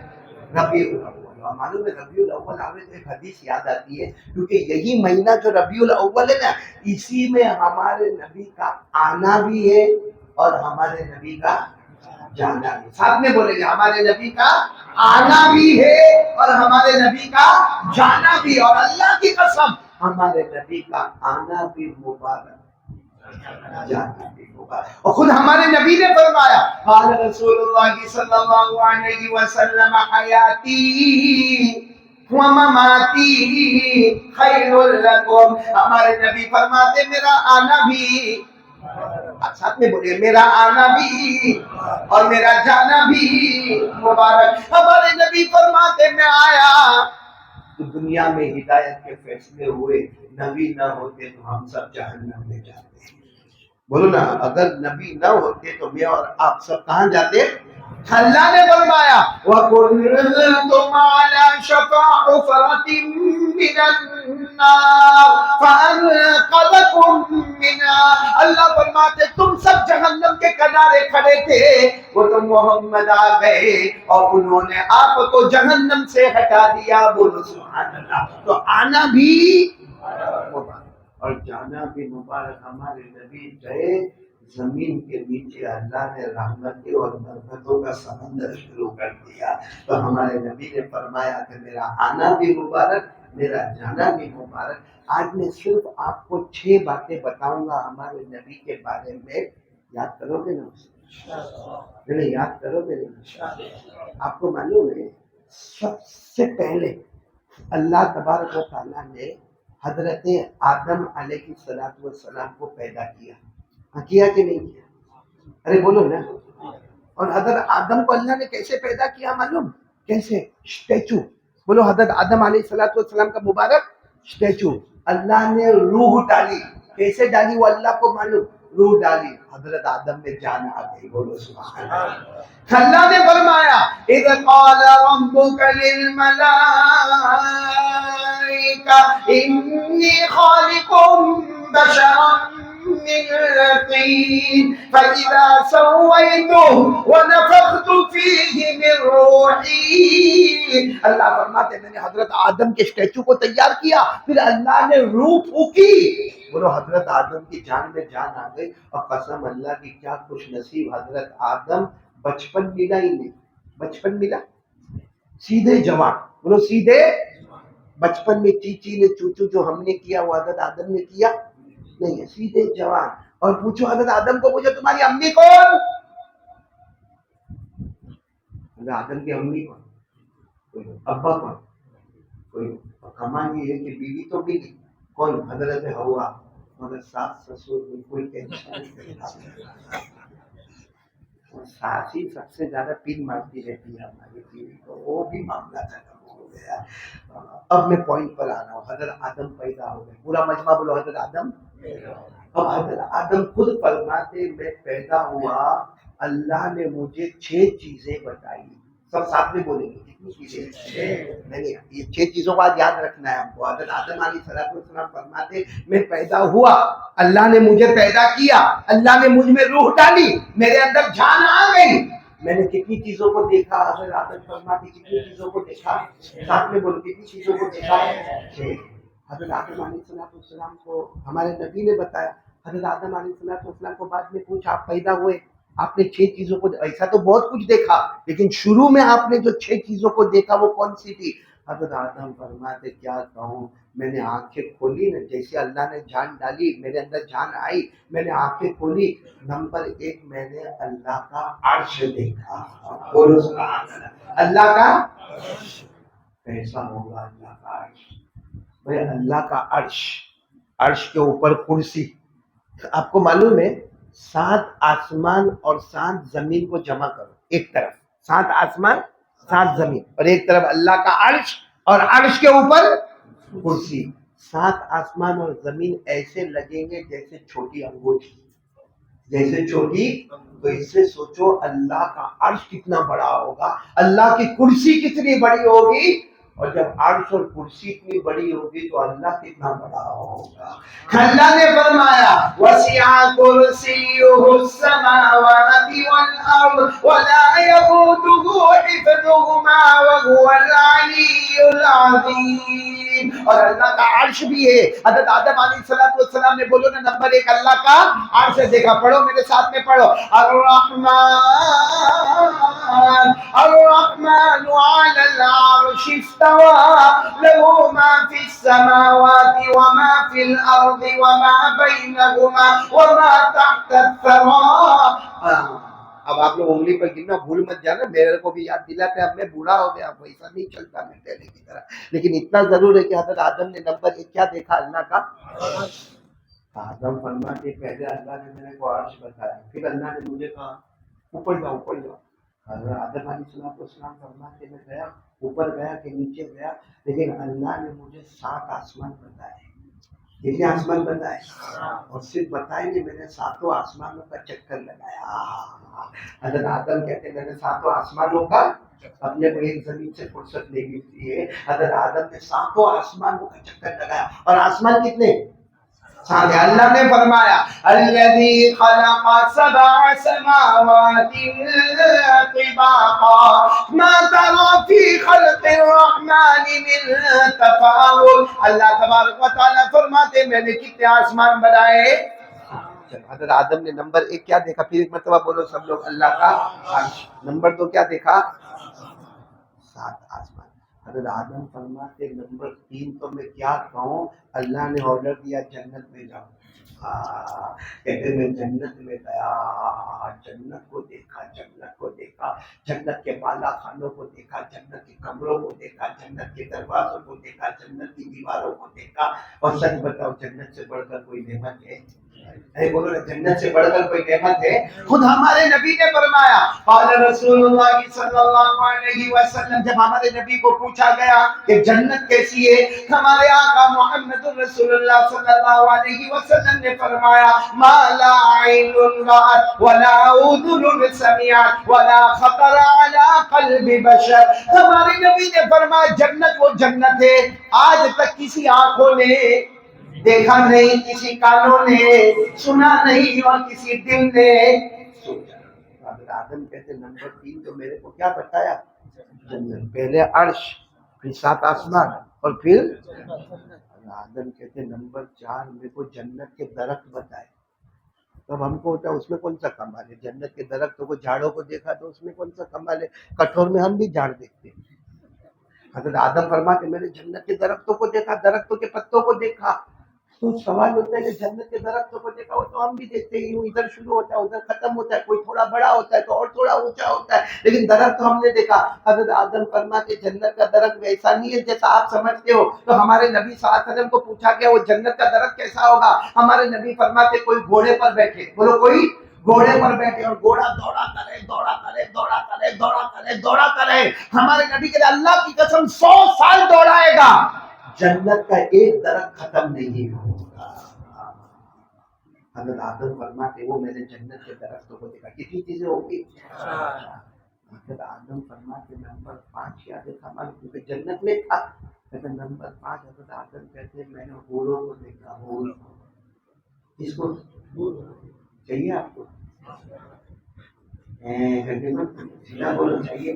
ربیع الاول. معلوم ہے ربیع الاول آوے تو ایک حدیث یاد آتی ہے، کیونکہ یہی مہینہ جو ربیع الاول ہے نا، اسی میں ہمارے نبی کا آنا بھی ہے اور ہمارے نبی کا جانا بھی. ساتھ میں بولیں گے ہمارے نبی کا آنا بھی ہے اور ہمارے نبی کا جانا بھی. اور اللہ کی قسم ہمارے نبی کا آنا بھی مبارک، جانا بھی مبارک. اور خود ہمارے نبی نے فرمایا قال رسول اللہ صلی اللہ علیہ وسلم حیاتی ومماتی خیر لکم. ہمارے نبی فرماتے میرا آنا بھی، ساتھ میں بولیے میرا آنا بھی اور میرا جانا بھی مبارک. ہمارے نبی فرماتے میں آیا تو دنیا میں ہدایت کے فیصلے ہوئے، نبی نہ ہوتے تو ہم سب جہنم میں جاتے. بولو نا، اگر نبی نہ ہوتے تو میں اور آپ سب کہاں جاتے؟ اللہ نے فرمایا وَكُنْتُمْ عَلَى شَفَا حُفْرَةٍ مِّنَ النَّارِ فَأَنْقَذَكُم مِّنْهَا. اللہ فرماتے تم سب جہنم کے کنارے کھڑے تھے، وہ تو محمد آ گئے اور انہوں نے آپ کو جہنم سے ہٹا دیا. بولو سبحان اللہ. تو آنا بھی مبارک اور جانا بھی مبارک. ہمارے نبی گئے، زمین کے نیچے اللہ نے رحمتیں اور برکتوں کا سمندر شروع کر دیا. تو ہمارے نبی نے فرمایا کہ میرا آنا بھی مبارک، میرا جانا بھی مبارک. آج میں صرف آپ کو 6 باتیں بتاؤں گا ہمارے نبی کے بارے میں. یاد کرو گے نا؟ نہیں یاد کرو گے نا؟ آپ کو معلوم ہے سب سے پہلے اللہ تبارک و تعالیٰ نے حضرت آدم علیہ السلام کو پیدا کیا. کیا کہ نہیں کیا؟ ارے بولو نا. اور حضرت آدم کو اللہ نے کیسے پیدا کیا معلوم؟ کیسے؟ اسٹیچو. بولو حضرت آدم علیہ السلام کا مبارک اسٹیچو. اللہ نے روح ڈالی. کیسے ڈالی وہ اللہ کو معلوم. روح ڈالی، حضرت آدم میں جان آ گئی. بولو سبحان اللہ. اللہ نے فرمایا اذ قال ربك للملائکہ انی خالق بشرا من طین فاذا سویته ونفخت فیہ من روحی. اللہ فرماتے میں نے حضرت آدم کے اسٹیچو کو تیار کیا، پھر اللہ نے روح پھونکی. بولو حضرت آدم کی جان میں جان آ گئی. اور قسم اللہ کی کیا خوش نصیب حضرت آدم، بچپن ملا ہی نہیں. بچپن ملا سیدھے جوان. بولو سیدھے. بچپن میں چیچی نے چوچو جو ہم نے کیا وہ حضرت آدم نے کیا نہیں ہے. سیدھے جوان. اور پوچھو حضرت آدم کو، پوچھو تمہاری امی کون؟ حضرت آدم کی امی کون؟ کوئی ابا کون؟ کوئی. کمال یہ ہے کہ بیوی تو ملی. کون؟ حضرت حوا. مگر ساس سسر میں کوئی ٹینشن نہیں. ساس ہی سب سے زیادہ پن مارتی رہتی ہے ہماری بیوی کو. وہ بھی معاملہ ختم ہو گیا. اب میں پوائنٹ پر آ رہا ہوں. حضرت آدم پیدا ہو گئے. پورا مجمع بولو حضرت آدم. اب حضرت آدم خود فرماتے میں پیدا ہوا، اللہ نے مجھے 6 چیزیں بتائی. سب ساتھ میں بولیں گے کتنی چیزیں؟ نہیں یہ 6 چیزوں کو آج یاد رکھنا ہے ہم کو. حضرت آدم علیہ السلام فرماتے میں پیدا ہوا، اللہ نے مجھے پیدا کیا، اللہ نے مجھ میں روح ڈالی، میرے اندر جان آ گئی. میں نے کتنی چیزوں کو دیکھا. حضرت آدم فرماتے کتنی چیزوں کو دیکھا؟ ساتھ میں بولو کتنی چیزوں کو دیکھا؟ حضرت آدم علیہ السلام کو ہمارے نبی نے بتایا. حضرت آدم علیہ السلام کو بعد میں پوچھا آپ پیدا ہوئے، آپ نے 6 چیزوں کو، ایسا تو بہت کچھ دیکھا لیکن شروع میں آپ نے جو 6 چیزوں کو دیکھا وہ کون سی تھی؟ حضرت آدم فرماتے کیا کہوں، میں نے آنکھیں کھولی نا، جیسے اللہ نے جان ڈالی میرے اندر جان آئی، میں نے آنکھیں کھولی. نمبر 1 میں نے اللہ کا عرش دیکھا. بولو سبحان اللہ. اللہ کا کیسا ہوگا اللہ کا عرش؟ بھائی اللہ کا عرش، عرش کے اوپر کرسی. آپ کو معلوم ہے 7 آسمان اور 7 زمین کو جمع کرو ایک طرف. 7 آسمان 7 زمین اور ایک طرف اللہ کا عرش اور عرش کے اوپر کرسی. 7 آسمان اور زمین ایسے لگیں گے جیسے چھوٹی انگوٹھی، جیسے چھوٹی. تو اس سے سوچو اللہ کا عرش کتنا بڑا ہوگا، اللہ کی کرسی کتنی بڑی ہوگی. اور جب عرش اور کرسی اتنی بڑی ہوگی تو اللہ کتنا بڑا ہوگا. اللہ نے فرمایا وَسِعَ كُرْسِيُّهُ السَّمَاوَاتِ وَالْأَرْضَ وَلَا يَئُودُهُ حِفْظُهُمَا وَهُوَ الْعَلِيُّ الْعَظِيمُ. اور اللہ کا عرش بھی ہے. حضرت آدم علیہ السلام نے بولو نا نمبر 1 اللہ کا عرش دیکھا. پڑھو میرے ساتھ میں پڑھو الرحمن على العرش استوى له ما في السماوات وما في الأرض وما بينهما وما تحت الثرى. اب آپ لوگ انگلی پر گرنا بھول مت جانا, میرے کو بھی یاد دلاتے اب میں بوڑھا ہو گیا, ویسا نہیں چلتا میں پہلے کی طرح. لیکن اتنا ضرور ہے کہ حضرت آدم نے نمبر 1 کیا دیکھا اللہ کا. آدم فرماتے پہلے اللہ نے میرے کو عرش بتایا, پھر اللہ نے مجھے کہا اوپر جاؤ اوپر جاؤ. حضرت آدم علیہ السلام فرماتے میں گیا اوپر گیا کہ نیچے گیا, لیکن اللہ نے مجھے 7 آسمان بتائے. کتنے آسمان بتائے؟ اور صرف بتائے نہیں, میں نے 7 آسمانوں کا چکر لگایا. حضرت آدم کہتے میں نے 7 آسمانوں کا, اپنے کو ایک زمین سے فرصت نہیں ملتی ہے. حضرت آدم نے 7 آسمانوں کا چکر لگایا. اور آسمان کتنے؟ اللہ نے فرمایا الذی خلق 7 سماوات طباقا ما ترى في خلق الرحمن من تفاوت. اللہ تبارک و تعالیٰ فرماتے میں نے کتنے آسمان بنائے. حضرت آدم نے نمبر 1 کیا دیکھا, پھر ایک مرتبہ بولو سب لوگ, اللہ کا عرش. نمبر 2 کیا دیکھا, 7 آسمان. حضرت آدم فرماتے نمبر 3 تو میں کیا کہوں, اللہ نے آرڈر دیا جنت میں جاؤ. کہتے میں جنت میں گیا, جنت کو دیکھا, جنت کو دیکھا, جنت کے بالا خانوں کو دیکھا, جنت کے کمروں کو دیکھا, جنت کے دروازوں کو دیکھا, جنت کی دیواروں کو دیکھا. اور سچ بتاؤ جنت سے بڑھ کر کوئی نعمت ہے؟ بولو جنت سے بڑھ کر کوئی نعمت ہے؟ خود ہمارے نبی نے فرمایا قال رسول اللہ صلی اللہ علیہ وسلم, جب ہمارے نبی کو پوچھا گیا کہ جنت کیسی ہے, ہمارے آقا محمد رسول اللہ صلی اللہ علیہ وسلم نے فرمایا ما لا عین رأت ولا اذن سمعت ولا خطر على قلب بشر. ہمارے نبی نے فرمایا جنت وہ جنت ہے آج تک کسی آنکھوں نے دیکھا نہیں, کسی کانوں نے سنا نہیں, اور کسی دل نے سوچا. حضرت آدم کہتے نمبر 3 تو میرے کو کیا بتایا, جنت. پہلے عرش, پھر 7 آسمان, اور پھر آدم کہتے نمبر 4 میرے کو جنت کے درخت بتائے. تب ہم کو ہوتا اس میں کون سا کمال ہے, جنت کے درختوں کو جھاڑوں کو دیکھا تو اس میں کون سا کمال ہے, کٹور میں ہم بھی جھاڑ دیکھتے ہیں. حضرت آدم فرماتے میں نے جنت کے درختوں کو دیکھا, درختوں کے پتوں کو دیکھا. تو سوال ہوتا ہے کہ جنت کے درختوں کو دیکھا ہو تو ہم بھی دیکھتے ہیں, یوں ادھر شروع ہوتا ہے ادھر ختم ہوتا ہے, کوئی تھوڑا بڑا ہوتا ہے تو اور تھوڑا اونچا ہوتا ہے, لیکن درخت تو ہم نے دیکھا. حضرت آدم فرماتے جنت کا درخت ویسا نہیں ہے جیسا آپ سمجھتے ہو. تو ہمارے نبی صلی اللہ علیہ وسلم کو پوچھا گیا وہ جنت کا درخت کیسا ہوگا, ہمارے نبی فرماتے کوئی گھوڑے پر بیٹھے, بولو کوئی گھوڑے پر بیٹھے اور گھوڑا دوڑاتا رہے دوڑاتا رہے دوڑاتا رہے دوڑاتا رہے دوڑاتا رہے. ہمارے نبی کے اللہ کی قسم 100 سال دوڑائے گا, جنت کا ایک درخت ختم نہیں ہوگا. حضرت آدم فرماتے وہ میں نے جنت کے درختوں کو دیکھا. کتنی چیزیں ہوگی. حضرت آدم فرماتے نمبر 5 کیا دیکھا, کیونکہ جنت میں تھا. نمبر 5 حضرت آدم کہتے میں نے حوروں کو دیکھا. حور اس کو چاہیے آپ کو بولو چاہیے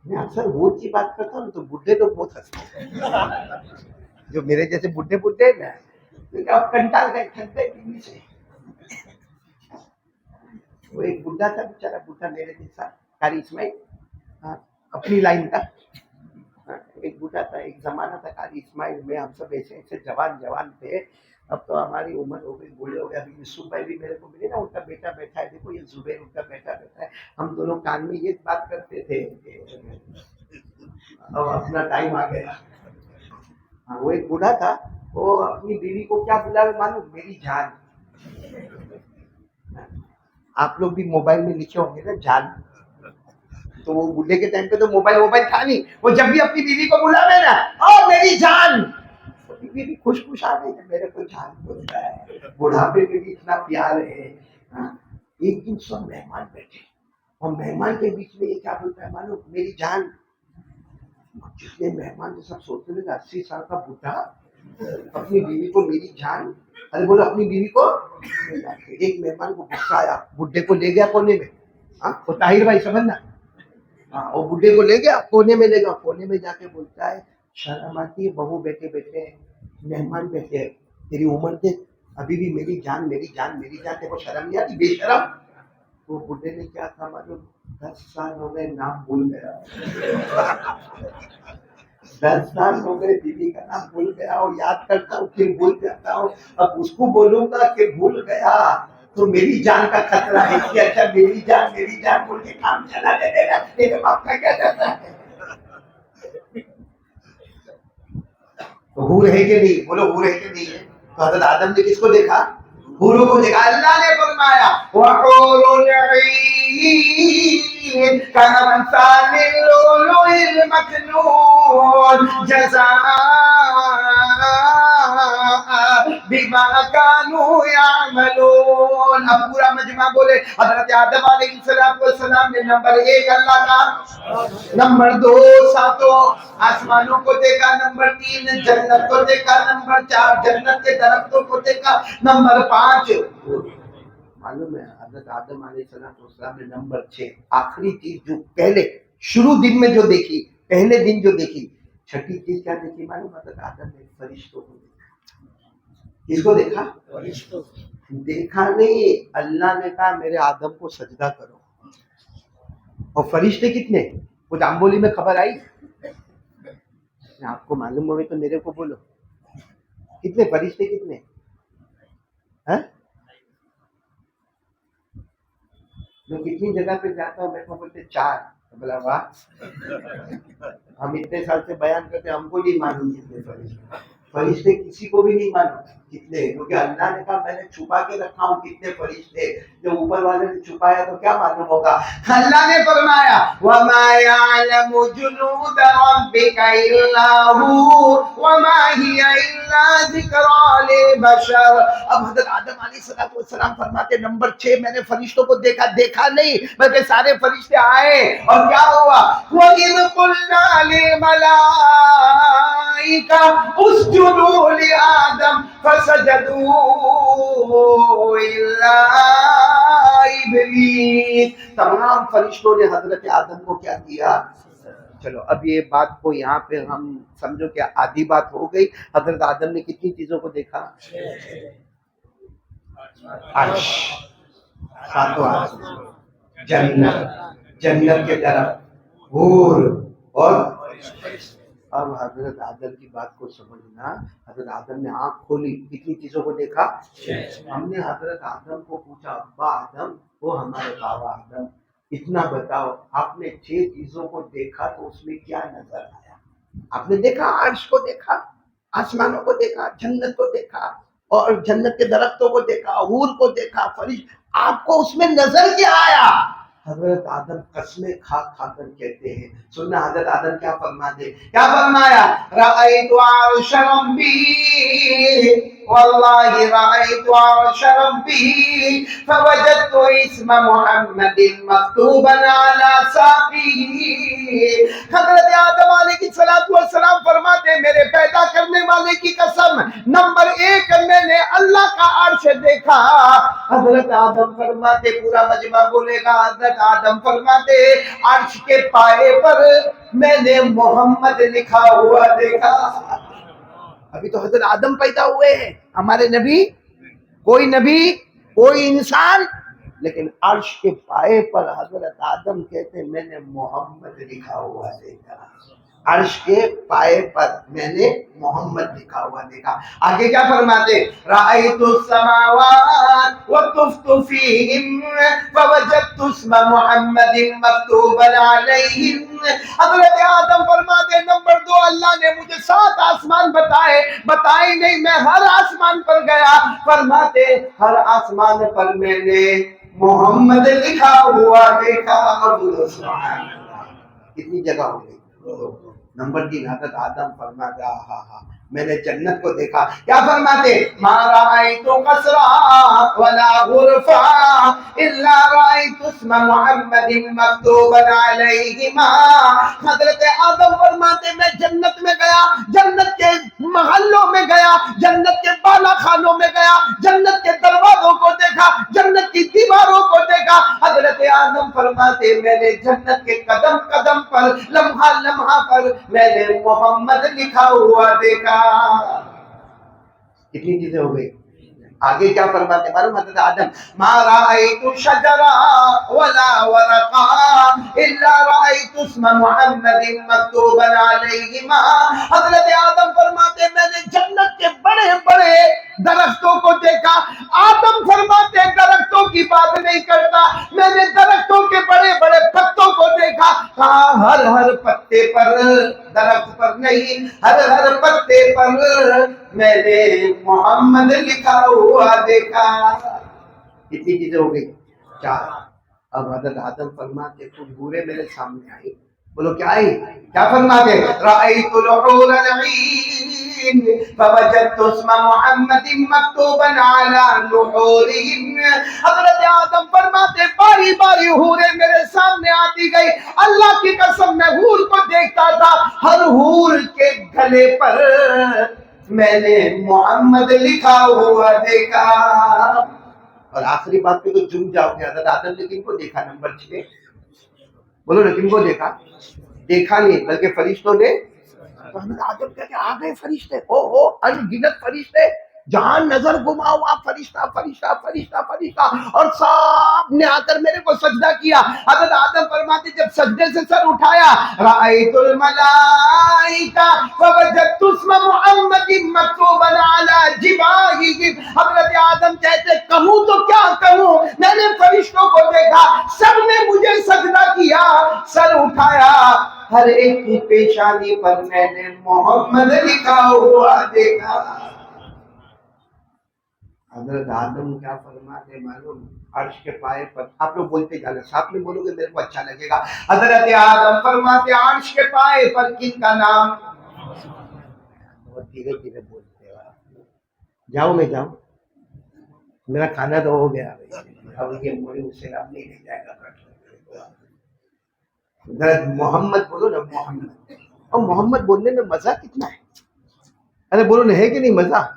میں اکثر حور کی بات کرتا ہوں تو بڈھے لوگ بہت ہنستے ہیں, جو میرے جیسے بڈھے بڈھے نا اب کنٹال گئے ٹھنڈے پینے سے. وہ ایک بڈھا تھا بیچارہ, بڈھا میرے جیسا قاری اسماعیل, اپنی لائن کا ایک بڈھا تھا. ایک زمانہ تھا قاری اسماعیل میں ہم سب ایسے ایسے جوان تھے. اب تو ہماری عمر ہو گئی, بوڑھے ہو گئے. ابھی یوسف بھائی بھی میرے کو ملے نا, ان کا بیٹا بیٹھا ہے, دیکھو یہ زبیر ان کا بیٹا بیٹھا ہے. ہم دونوں کان میں یہ بات کرتے تھے اب اپنا ٹائم آ گیا. وہ ایک بوڑھا تھا, وہ اپنی بیوی کو کیا بلاوے معلوم, میری جان. آپ لوگ بھی موبائل میں لکھے ہوں گے نا جان, تو وہ بڈھے کے ٹائم پہ تو موبائل تھا نہیں. وہ جب بھی اپنی بیوی کو بلاوے نا, او میری جان, بیوی خوش خوش آ گئی, میرے کو جان بولتا ہے. بڑھاپے میں بھی اتنا پیار ہے. ایک دن سب مہمان بیٹھے, اور مہمان کے بیچ میں یہ کیا بولتا ہے معلوم؟ میری جان. جتنے مہمان جو سب سوچتے ہیں 80 سال کا بڈھا اپنی بیوی کو میری جان. ارے بولو اپنی بیوی کو. ایک مہمان کو غصہ آیا, بڈھے کو لے گیا کونے میں. ہاں وہ طاہر بھائی سمجھنا, ہاں وہ بڈھے کو لے گیا کونے میں, لے گیا کونے میں جا کے بولتا ہے شرم آتی ہے, بہو بیٹھے بیٹھے مہمان بیٹھے ہیں, تیری عمر دیکھ ابھی بھی میری جان میری جان میری جان, دیکھو شرم نہیں آتی بے شرم. وہ بڈھے نے کیا تھا معلوم, 10 سال ہو گئے نام بھول گیا. 10 سال ہو گئے بیوی کا نام بھول گیا, اور یاد کرتا ہوں پھر بھول جاتا ہوں. اب اس کو بولوں گا کہ بھول گیا تو میری جان کا خطرہ ہے کہ اچھا میری جان بول کے کام چلا دے گا. تیرے باپ کا کیا جاتا ہے. تو حور ہے کہ نہیں, بولو حور ہے کہ نہیں ہے. تو حضرت آدم نے کس کو دیکھا, حوروں کو دیکھا. اللہ نے فرمایا وَحُورٌ عِينٌ كَأَمْثَالِ اللُّؤْلُؤِ الْمَكْنُونِ جَزَاءً بِمَا كَانُوا يَعْمَلُونَ. اب پورا مجمع بولے حضرت آدم علیہ السلام نے نمبر 1 اللہ کا, نمبر 2 ساتوں آسمانوں کو دیکھا, نمبر 3 جنت کو دیکھا, نمبر 4 جنت کے درختوں کو دیکھا, نمبر 5 معلوم ہے حضرت آدم علیہ السلام نے نمبر 6 آخری چیز جو پہلے شروع دن میں جو دیکھی, پہلے دن جو دیکھی, چھٹی چیز کیا دیکھی معلوم؟ حضرت آدم نے فرشتوں کو دیکھا. کس کو دیکھا؟ فرشتوں. دیکھا نہیں, اللہ نے کہا میرے آدم کو سجدہ کرو. اور فرشتے کتنے, وہ جامبولی میں خبر آئی, آپ کو معلوم ہوئے تو میرے کو بولو کتنے فرشتے کتنے ہیں. میں کتنی جگہ پہ جاتا ہوں, میرے کو بولتے 4. بولا واہ, ہم اتنے سال سے بیان کرتے ہم کو نہیں معلوم کتنے فرشتے. فرشتے کسی کو بھی نہیں معلوم کتنے, کیونکہ اللہ نے کہا میں نے چھپا کے رکھا ہوں کتنے فرشتے. جو اوپر والے نے چھپایا تو کیا معلوم ہوگا. اللہ نے فرمایا وَمَا يَعْلَمُ جُنُودَ رَبِّكَ إِلَّا هُوَ وَمَا هِيَ إِلَّا ذِكْرَىٰ لِلْبَشَرِ. اب حضرت آدم علیہ السلام فرماتے نمبر 6 میں نے فرشتوں کو دیکھا نہیں بلکہ سارے فرشتے آئے اور کیا ہوا, وَإِذْ قُلْنَا لِلْمَلَائِكَةِ اسْجُدُوا لِآدَمَ فَسَجَدُوا إِلَّا إِبْلِيسَ. تمام فرشتوں نے حضرت آدم کو کیا کیا. چلو اب یہ بات کو یہاں پہ ہم سمجھو کہ آدھی بات ہو گئی. حضرت آدم نے کتنی چیزوں کو دیکھا, عرش, ساتوں آسمان, جنت کے طرف, حور, اور اب حضرت آدم کی بات کو سمجھنا. حضرت آدم نے آنکھ کھولی, کتنی چیزوں کو دیکھا. ہم نے حضرت آدم کو پوچھا ابا آدم, وہ ہمارے بابا آدم, اتنا بتاؤ آپ نے 6 چیزوں کو دیکھا تو اس میں کیا نظر آیا. آپ نے دیکھا عرش کو دیکھا, آسمانوں کو دیکھا, جنت کو دیکھا, اور جنت کے درختوں کو دیکھا, حور کو دیکھا, فرشتے, آپ کو اس میں نظر کیا آیا. حضرت آدم قسمیں کھا کر کہتے ہیں, سننا حضرت آدم کیا فرماتے, کیا فرمایا, رأیت عرش ربی واللہ رأیت عرش ربی فوجدت اسم محمد مکتوبا علی ساقیہ. حضرت آدم علیہ السلام فرماتے میرے پیدا کرنے والے کی قسم, نمبر 1 میں نے اللہ کا عرش دیکھا. حضرت آدم فرماتے, پورا مجمع بولے گا, حضرت آدم فرماتے عرش کے پائے پر میں نے محمد لکھا ہوا دیکھا. ابھی تو حضرت آدم پیدا ہوئے ہیں, ہمارے نبی, کوئی انسان, لیکن عرش کے پائے پر حضرت آدم کہتے میں نے محمد لکھا ہوا دیکھا. عرش کے پائے پر میں نے محمد لکھا ہوا دیکھا. آگے کیا فرماتے, رأیت السماوات وطفت فیہم فوجدت اسم محمد مکتوبا علیہم. حضرت آدم فرماتے نمبر 2 اللہ نے مجھے 7 آسمان بتائے نہیں, میں ہر آسمان پر گیا. فرماتے ہر آسمان پر میں نے محمد لکھا ہوا دیکھا. کتنی جگہ ہو گئی. نمبر 3 حضرت آدم فرماتا ہاں میں نے جنت کو دیکھا. کیا فرماتے؟ ما رأیت قصرا ولا غرفا الا رأیت اسم محمد مکتوبا علیہما. حضرت آدم فرماتے میں جنت میں گیا، جنت کے محلوں میں گیا، جنت کے بالا خانوں میں گیا، جنت کے دروازوں کو دیکھا، جنت کی دیواروں کو دیکھا. حضرت آدم فرماتے میں نے جنت کے قدم قدم پر، لمحہ لمحہ پر میں نے محمد لکھا ہوا دیکھا. کتنی چیزیں ہو گئی. آگے کیا فرماتے معلوم؟ حضرت آدم ما رأیت شجرا ولا ورقا الا رأیت اسم محمد مکتوبا علیہما. حضرت آدم فرماتے میں نے جنت کے بڑے بڑے درختوں کو دیکھا. آدم فرماتے درختوں کی بات نہیں کرتا، میں نے درختوں کے بڑے بڑے پتوں کو دیکھا. کہاں ہر ہر پتے پر، درخت پر نہیں، ہر ہر پتے پر میں نے محمد لکھا ہوا دیکھا. کتنی چیزیں ہو گئی؟ 4. اب حضرت آدم فرماتے کچھ حوریں میرے سامنے آئی. بولو کیا آئی؟ کیا فرماتے؟ رأیت الحور العین فوجدت اسم محمد مکتوبا علی نحورہن. حضرت آدم فرماتے باری باری حوریں میرے سامنے آتی گئی. اللہ کی قسم میں حور کو دیکھتا تھا، ہر حور کے گلے پر میں نے محمد لکھا ہوا دیکھا. اور آخری بات پہ تو جم جاؤ گے. حضرت آدم نے کن کو دیکھا؟ نمبر 6. بولو نا، کن کو دیکھا؟ دیکھا نہیں بلکہ فرشتوں نے. تو حضرت آدم کہتے آ گئے فرشتے، او ان گنت فرشتے، جہاں نظر گھماؤ آپ فرشتہ فرشتہ فرشتہ فرشتہ، اور سب نے آ کر میرے کو سجدہ کیا. حضرت آدم فرماتے جب سجدے سے سر اٹھایا، رأیت الملائکہ فوجدت اسم محمد مکتوبا علی جباہہم. حضرت آدم کہتے کہوں تو کیا کہوں، میں نے فرشتوں کو دیکھا، سب نے مجھے سجدہ کیا، سر اٹھایا، ہر ایک کی پیشانی پر میں نے محمد لکھا ہوا دیکھا. حضرت آدم کیا فرماتے معلوم؟ عرش کے پائے پر. آپ لوگ بولتے جانا، ساتھ میں بولو گے میرے کو اچھا لگے گا. حضرت آدم فرماتے عرش کے پائے پر کن کا نام؟ بہت دھیرے دھیرے بولتے ہو. جاؤ میں جاؤں، میرا کھانا تو ہو گیا، اب یہ موڑی اسے اب نہیں لے جائے گا. حضرت محمد بولو نا، محمد. اور محمد بولنے میں مزہ کتنا ہے. ارے بولو نا، ہے کہ نہیں مزہ؟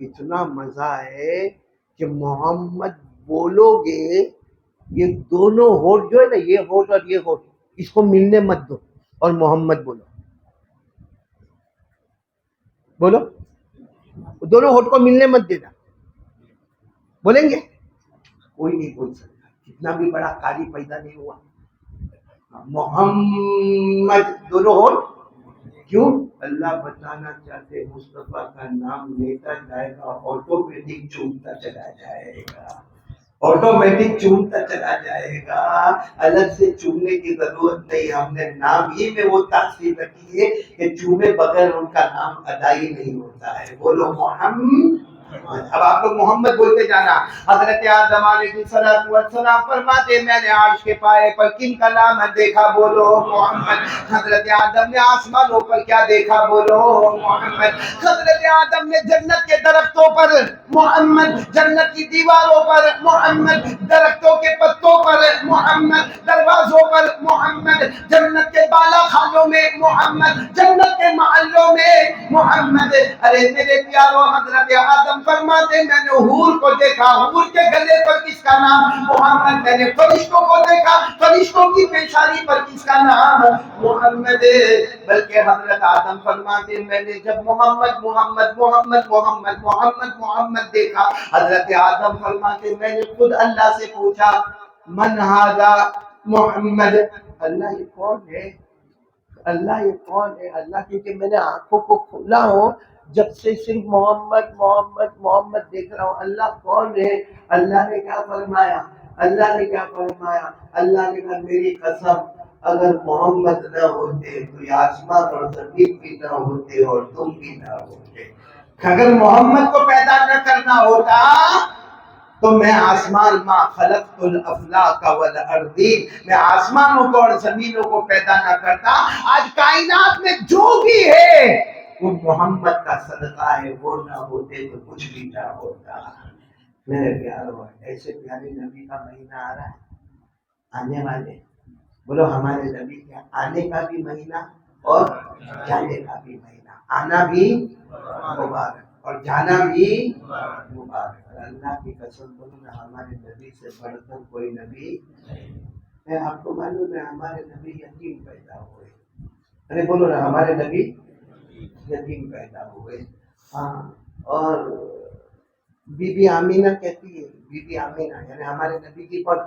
اتنا مزہ ہے کہ محمد بولو گے، یہ دونوں ہونٹ جو ہے نا، یہ ہونٹ اور یہ ہونٹ، اس کو ملنے مت دو اور محمد بولو. بولو، دونوں ہونٹ کو ملنے مت دینا. بولیں گے؟ کوئی نہیں بول سکتا، کتنا بھی بڑا قاری پیدا نہیں ہوا. محمد دونوں ہونٹ. کیوں؟ اللہ بتانا چاہتے مصطفیٰ کا نام لیتا جائے گا آٹومیٹک چومتا چلا جائے گا، آٹومیٹک چومتا چلا جائے گا. الگ سے چومنے کی ضرورت نہیں. ہم نے نام ہی میں وہ تاثیر رکھی ہے کہ چومے بغیر ان کا نام ادا ہی نہیں ہوتا ہے. بولو محمد. اب آپ لوگ محمد بولتے جانا. حضرت آدم علیہ السلام فرماتے میں نے عرش کے پائے پر کن کا نام دیکھا؟ بولو محمد. حضرت آدم نے آسمانوں پر کیا دیکھا؟ بولو محمد. حضرت آدم نے جنت کے درختوں پر محمد، جنت کی دیواروں پر محمد، درختوں کے پتوں پر محمد، دروازوں پر محمد، جنت کے بالا خانوں میں محمد، جنت کے محلوں میں محمد. ارے میرے پیارو، حضرت آدم فرماتے میں نے حور کو دیکھا، حور کے گلے پر کس کا نام؟ محمد. میں نے فرشتوں کو دیکھا، فرشتوں کی پیشانی پر کس کا نام؟ محمد. بلکہ حضرت آدم فرماتے میں نے جب محمد محمد محمد محمد محمد محمد دیکھا، حضرت آدم فرماتے میں نے خود اللہ سے پوچھا من ھذا محمد. اللہ یہ کون ہے؟ اللہ یہ کون ہے؟ اللہ کیونکہ میں نے آنکھوں کو کھولا ہوں، جب سے صرف محمد محمد محمد دیکھ رہا ہوں. اللہ کون ہے؟ اللہ نے کیا فرمایا؟ اللہ نے کیا فرمایا؟ اللہ نے کہا میری قسم اگر محمد نہ ہوتے تو یہ آسمان اور زمین بھی نہ ہوتے اور تم بھی نہ ہوتے. اگر محمد کو پیدا نہ کرنا ہوتا تو میں آسمان ما خلقت الافلاک والارضین، میں آسمانوں کو اور زمینوں کو پیدا نہ کرتا. آج کائنات میں جو بھی ہے وہ محمد کا صدقہ ہے، وہ نہ ہوتے تو کچھ بھی نہ ہوتا۔ میرے پیاروں، ایسے پیارے نبی کا مہینہ آ رہا ہے، آنے والے، بولو ہمارے نبی کے آنے کا بھی مہینہ اور جانے کا بھی مہینہ، آنا بھی مبارک اور جانا بھی مبارک۔ اور اللہ کی قسم بولو نا، ہمارے نبی سے بڑھ کر کوئی نبی ہے؟ آپ کو معلوم ہے ہمارے نبی یتیم پیدا ہوئے، ارے بولو نا، ہمارے نبی یتیم پیدا ہوئے۔ ہاں، اور بی بی آمینہ کہتی ہے، بی بی آمینہ یعنی ہمارے نبی کی پر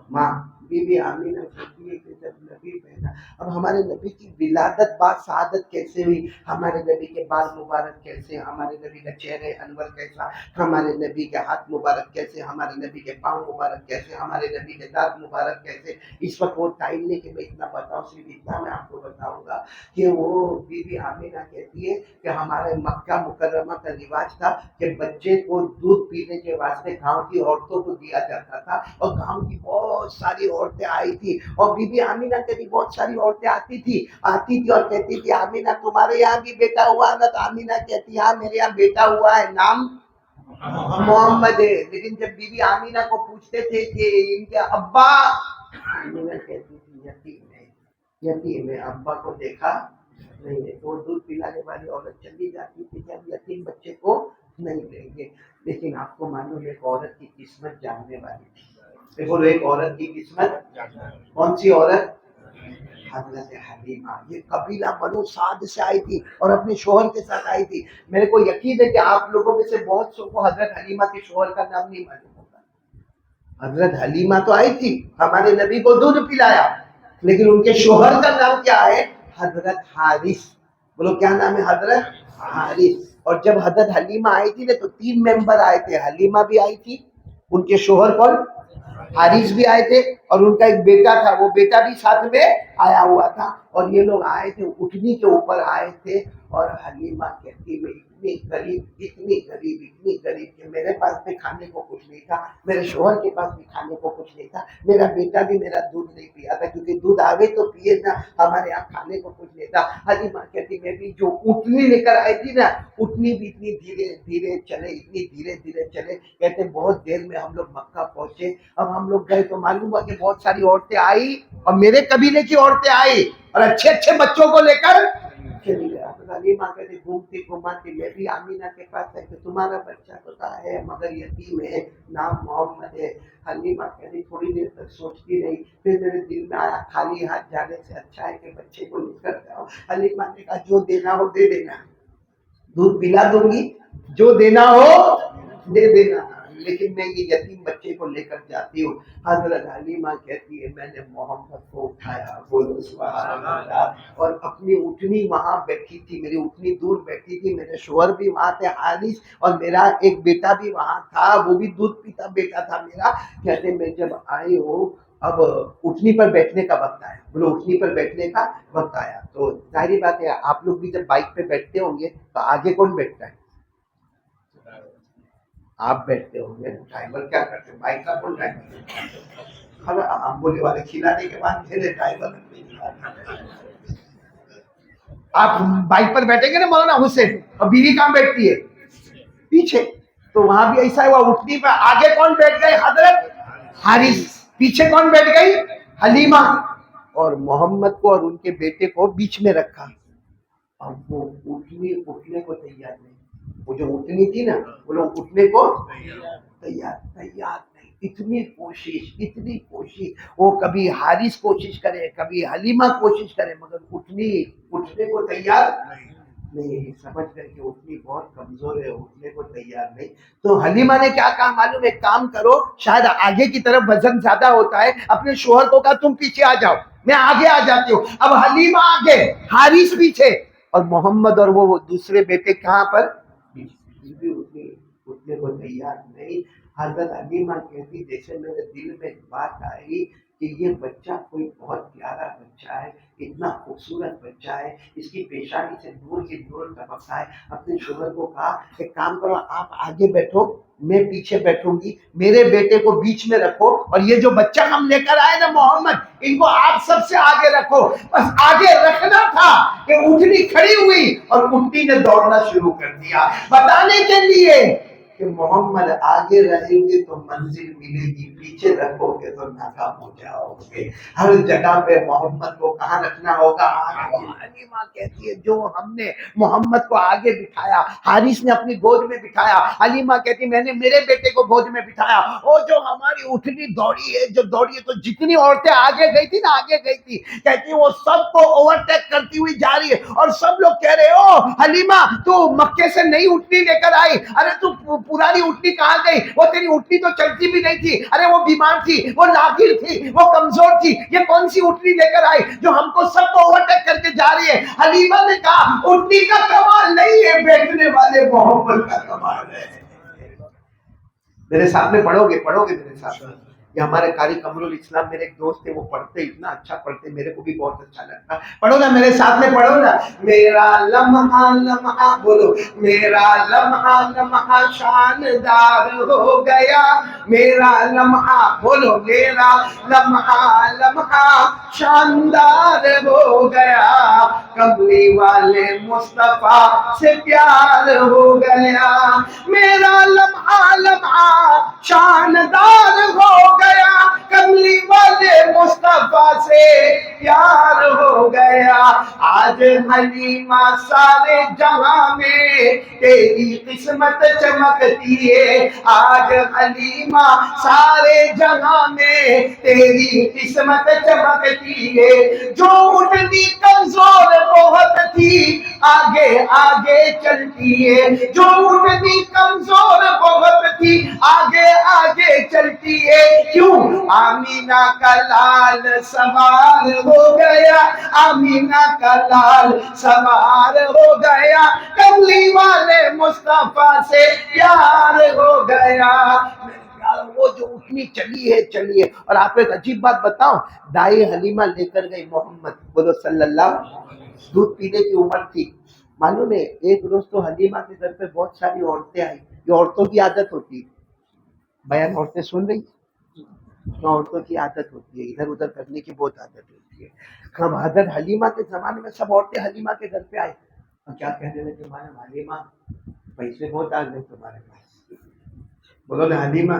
ماں، بی بی آمینہ کہتی ہے کہ جب نبی پیدا، اب ہمارے نبی کی ولادت بعد شہادت کیسے ہوئی، ہمارے نبی کے بال مبارک کیسے، ہمارے نبی کا چہرے انور کیسا، ہمارے نبی کے ہاتھ مبارک کیسے، ہمارے نبی کے پاؤں مبارک کیسے، ہمارے نبی کے دانت مبارک کیسے، اس وقت وہ ٹائم نہیں کہ میں اتنا بتاؤں، صرف اتنا میں آپ کو بتاؤں گا کہ وہ بی بی آمینہ کہتی ہے کہ ہمارے مکہ مکرمہ کا رواج تھا کہ بچے کو دودھ پینے کے واسطے گاؤں کی عورتوں کو دیا جاتا تھا، اور گاؤں کی بہت ساری عورتیں آئی تھی، اور بی بی آمینہ کے بھی بہت ساری عورتیں آتی تھی اور کہتی تھی آمینہ تمہارے یہاں بھی بیٹا ہوا نا؟ تو آمینہ کہتی ہاں میرے یہاں بیٹا ہوا ہے، نام محمد ہے۔ لیکن جب بی بی آمینہ کو پوچھتے تھے کہ ان کے ابا، آمینہ کہتی تھی یتیم ہے، یتیم ہے، ابا کو دیکھا نہیں ہے۔ تو دودھ پلانے والی عورت چلی جاتی تھی کہ اب یتیم بچے کو نہیں لیں گے۔ لیکن آپ کو معلوم ہے ایک عورت کی قسمت جاننے والی تھی، دیکھو ایک عورت کی قسمت، کون سی عورت؟ حضرت حلیمہ۔ یہ قبیلہ بنو سعد سے آئی تھی اور اپنے شوہر کے ساتھ آئی تھی۔ میرے کو یقین ہے کہ آپ لوگوں میں سے بہت سو کو حضرت حلیمہ کے شوہر کا نام نہیں معلوم ہوگا۔ حضرت حلیمہ تو آئی تھی، ہمارے نبی کو دودھ پلایا، لیکن ان کے شوہر کا نام کیا ہے؟ حضرت حارث۔ بولو کیا نام ہے؟ حضرت حارث۔ اور جب حضرت حلیمہ آئی تھی نا تو 3 ممبر آئے تھے، حلیمہ بھی آئی تھی، ان کے شوہر کون؟ حارث بھی آئے تھے، اور ان کا ایک بیٹا تھا، وہ بیٹا بھی ساتھ میں آیا ہوا تھا، اور یہ لوگ آئے تھے اٹھنی کے اوپر آئے تھے۔ اور حلیمہ کہتی میں اتنی غریب، اتنی غریب، اتنی غریب کہ میرے پاس بھی کھانے کو کچھ نہیں تھا، میرے شوہر کے پاس بھی کھانے کو کچھ نہیں تھا، میرا بیٹا بھی میرا دودھ نہیں پیا تھا، کیونکہ دودھ آگے تو پیے نا، ہمارے یہاں کھانے کو کچھ نہیں تھا۔ حلیمہ کہتی میں بھی جو اٹھنی لے کر آئی تھی نا، اٹھنی بھی اتنی دھیرے دھیرے چلے، اتنی دھیرے دھیرے چلے، کہتے بہت دیر میں ہم لوگ مکہ پہنچے۔ اب ہم لوگ گئے تو معلوم ہوا کہ بہت ساری عورتیں آئی، اور میرے قبیلے کی عورتیں آئی اور اچھے اچھے بچوں کو لے کر چلی گیا۔ حلیمہ کہتی گھومتی گھماتی میں بھی آمینہ کے پاس ہے کہ تمہارا بچہ تو ہے مگر یتیم ہے، نام محمد ہے۔ حلیمہ کہتی تھوڑی دیر تک سوچتی رہی، پھر میرے دل میں آیا خالی ہاتھ جانے سے اچھا ہے کہ بچے کو لے کر جاؤ۔ حلیمہ نے کہا جو دینا ہو دے دینا، دودھ پلا دوں گی، جو دینا ہو دے دینا، لیکن میں یہ یتیم بچے کو لے کر جاتی ہوں۔ حضرت حلیمہ کہتی ہے میں نے محمد کو اٹھایا، بولو سبحان اللہ، اور اپنی اٹھنی وہاں بیٹھی تھی، میری اٹھنی دور بیٹھی تھی، میرے شوہر بھی وہاں تھے حارث، اور میرا ایک بیٹا بھی وہاں تھا، وہ بھی دودھ پیتا بیٹا تھا میرا۔ کہتے میں جب آئی ہوں اب اٹھنی پر بیٹھنے کا وقت آیا، بولو اٹھنی پر بیٹھنے کا وقت آیا، تو ظاہری بات ہے آپ لوگ بھی جب بائک پہ بیٹھتے ہوں گے تو آگے کون بیٹھتا ہے؟ آپ بیٹھتے ہوں گے، ڈرائیور کیا کرتے ہیں؟ بائک کا کون ڈرائیور؟ امبولے والے کھلانے کے بعد پھر ڈرائیور آپ بائک پر بیٹھیں گے نا مولانا حسین، اور بیوی کہاں بیٹھتی ہے؟ پیچھے۔ تو وہاں بھی ایسا ہوا، اٹھنی پہ آگے کون بیٹھ گئے؟ حضرت حارث، پیچھے کون بیٹھ گئی؟ حلیمہ، اور محمد کو اور ان کے بیٹے کو بیچ میں رکھا۔ اب وہ اٹھنے کو تیار نہیں، وہ جو اٹھنی تھی نا وہ لوگ اٹھنے کو تیار نہیں، اتنی کوشش، وہ کبھی حارث کوشش کرے، کبھی حلیمہ کوشش کرے، مگر اٹھنے کو تیار نہیں۔ سمجھ گئے کہ اٹھنی بہت کمزور ہے، اٹھنے کو تیار نہیں۔ تو حلیمہ نے کیا کہا معلوم ہے؟ کام کرو، شاید آگے کی طرف وزن زیادہ ہوتا ہے، اپنے شوہر کو کہا تم پیچھے آ جاؤ، میں آگے آ جاتی ہوں۔ اب حلیمہ آگے، حارث پیچھے، اور محمد اور وہ دوسرے بیٹے کہاں پر؟ اٹھنے کو تیار نہیں۔ حضرت حلیمہ کہتی جیسے میرے دل میں بات آئی کہ یہ بچہ کوئی بہت پیارا بچہ ہے، اتنا خوبصورت بچہ ہے، اس کی پیشانی سے نور ہی نور ٹپکتا ہے۔ اپنے شوہر کو کہا ایک کام کرو، آپ آگے بیٹھو، میں پیچھے بیٹھوں گی، میرے بیٹے کو بیچ میں رکھو، اور یہ جو بچہ ہم لے کر آئے نا محمد، ان کو آپ سب سے آگے رکھو۔ بس آگے رکھنا تھا کہ اونٹنی کھڑی ہوئی اور اونٹنی نے دوڑنا شروع کر دیا، بتانے کے لیے کہ محمد آگے رہیں گے تو منزل ملے گی، پیچھے رکھو گے تو ناکام ہو جاؤ گے۔ ہر جگہ پہ محمد کو کہاں رکھنا ہوگا؟ حلیمہ کہتی ہے جو ہم نے محمد کو آگے بٹھایا، حارث نے اپنی گود میں بٹھایا، حلیمہ کہتی میں نے میرے بیٹے کو گود میں بٹھایا، وہ جو ہماری اٹھنی دوڑی ہے، جو دوڑی ہے، تو جتنی عورتیں آگے گئی تھی نا، آگے گئی تھی، کہتی وہ سب کو اوورٹیک کرتی ہوئی جا رہی ہے، اور سب لوگ کہہ رہے او حلیمہ تو مکے سے نئی اٹھنی لے کر آئی، ارے تو پرانی اٹھنی کہاں گئی؟ وہ تیری اٹھنی تو چلتی بھی نہیں تھی، ارے وہ بیمار تھی، وہ لاغر تھی، وہ کمزور تھی، یہ کون سی اٹھنی لے کر آئی جو ہم کو سب کو اوورٹیک کر کے جا رہی ہے؟ حلیمہ نے کہا اٹھنی کا کمال نہیں ہے، بیٹھنے والے محمد کا کمال ہے۔ میرے ساتھ میں پڑھو گے میرے ساتھ میں؟ یہ ہمارے قاری قمر الاسلام میرے ایک دوست تھے، وہ پڑھتے اتنا اچھا پڑھتے، میرے کو بھی بہت اچھا لگتا۔ پڑھو نا میرے ساتھ میں، پڑھو نا۔ میرا لمحہ لمحہ، بولو میرا لمحہ لمحہ شاندار ہو گیا، میرا لمحہ، بولو میرا لمحہ لمحہ شاندار ہو گیا، کملی والے مصطفیٰ سے پیار ہو گیا، میرا لمحہ لمحہ شاندار ہو گیا، کملی والے مصطفیٰ سے پیار ہو گیا، آج حلیمہ سارے جہاں میں تیری قسمت چمکتی ہے، آج حلیمہ سارے جہاں میں تیری قسمت چمکتی ہے، جو اٹھنی کمزور بہت تھی آگے آگے چلتی ہے، جو اٹھنی کمزور بہت تھی آگے آگے چلتی ہے، کیوں؟ آمینہ کا لال سوار ہو گیا، آمینہ کا لال سوار ہو گیا، کملی والے مصطفیٰ سے پیار ہو گیا۔ وہ جو اٹھنی چلی ہے، اور آپ کو ایک عجیب بات بتاؤں، دائی حلیمہ لے کر گئی محمد، بولو صلی اللہ، دودھ پینے کی عمر تھی، معلوم ہے ایک روز تو حلیمہ کے گھر پہ بہت ساری عورتیں آئی، یہ عورتوں کی عادت ہوتی ہے، بیان عورتیں سن رہی، تو عورتوں کی عادت ہوتی ہے، ادھر ادھر کرنے کی بہت عادت ہوتی ہے۔ ہم حضرت حلیمہ کے زمانے میں سب عورتیں حلیمہ کے گھر پہ آئے، اور کیا کہنے لگے، تمہارے حلیمہ پیسے بہت آ گئے تمہارے پاس، بولو نا حلیمہ،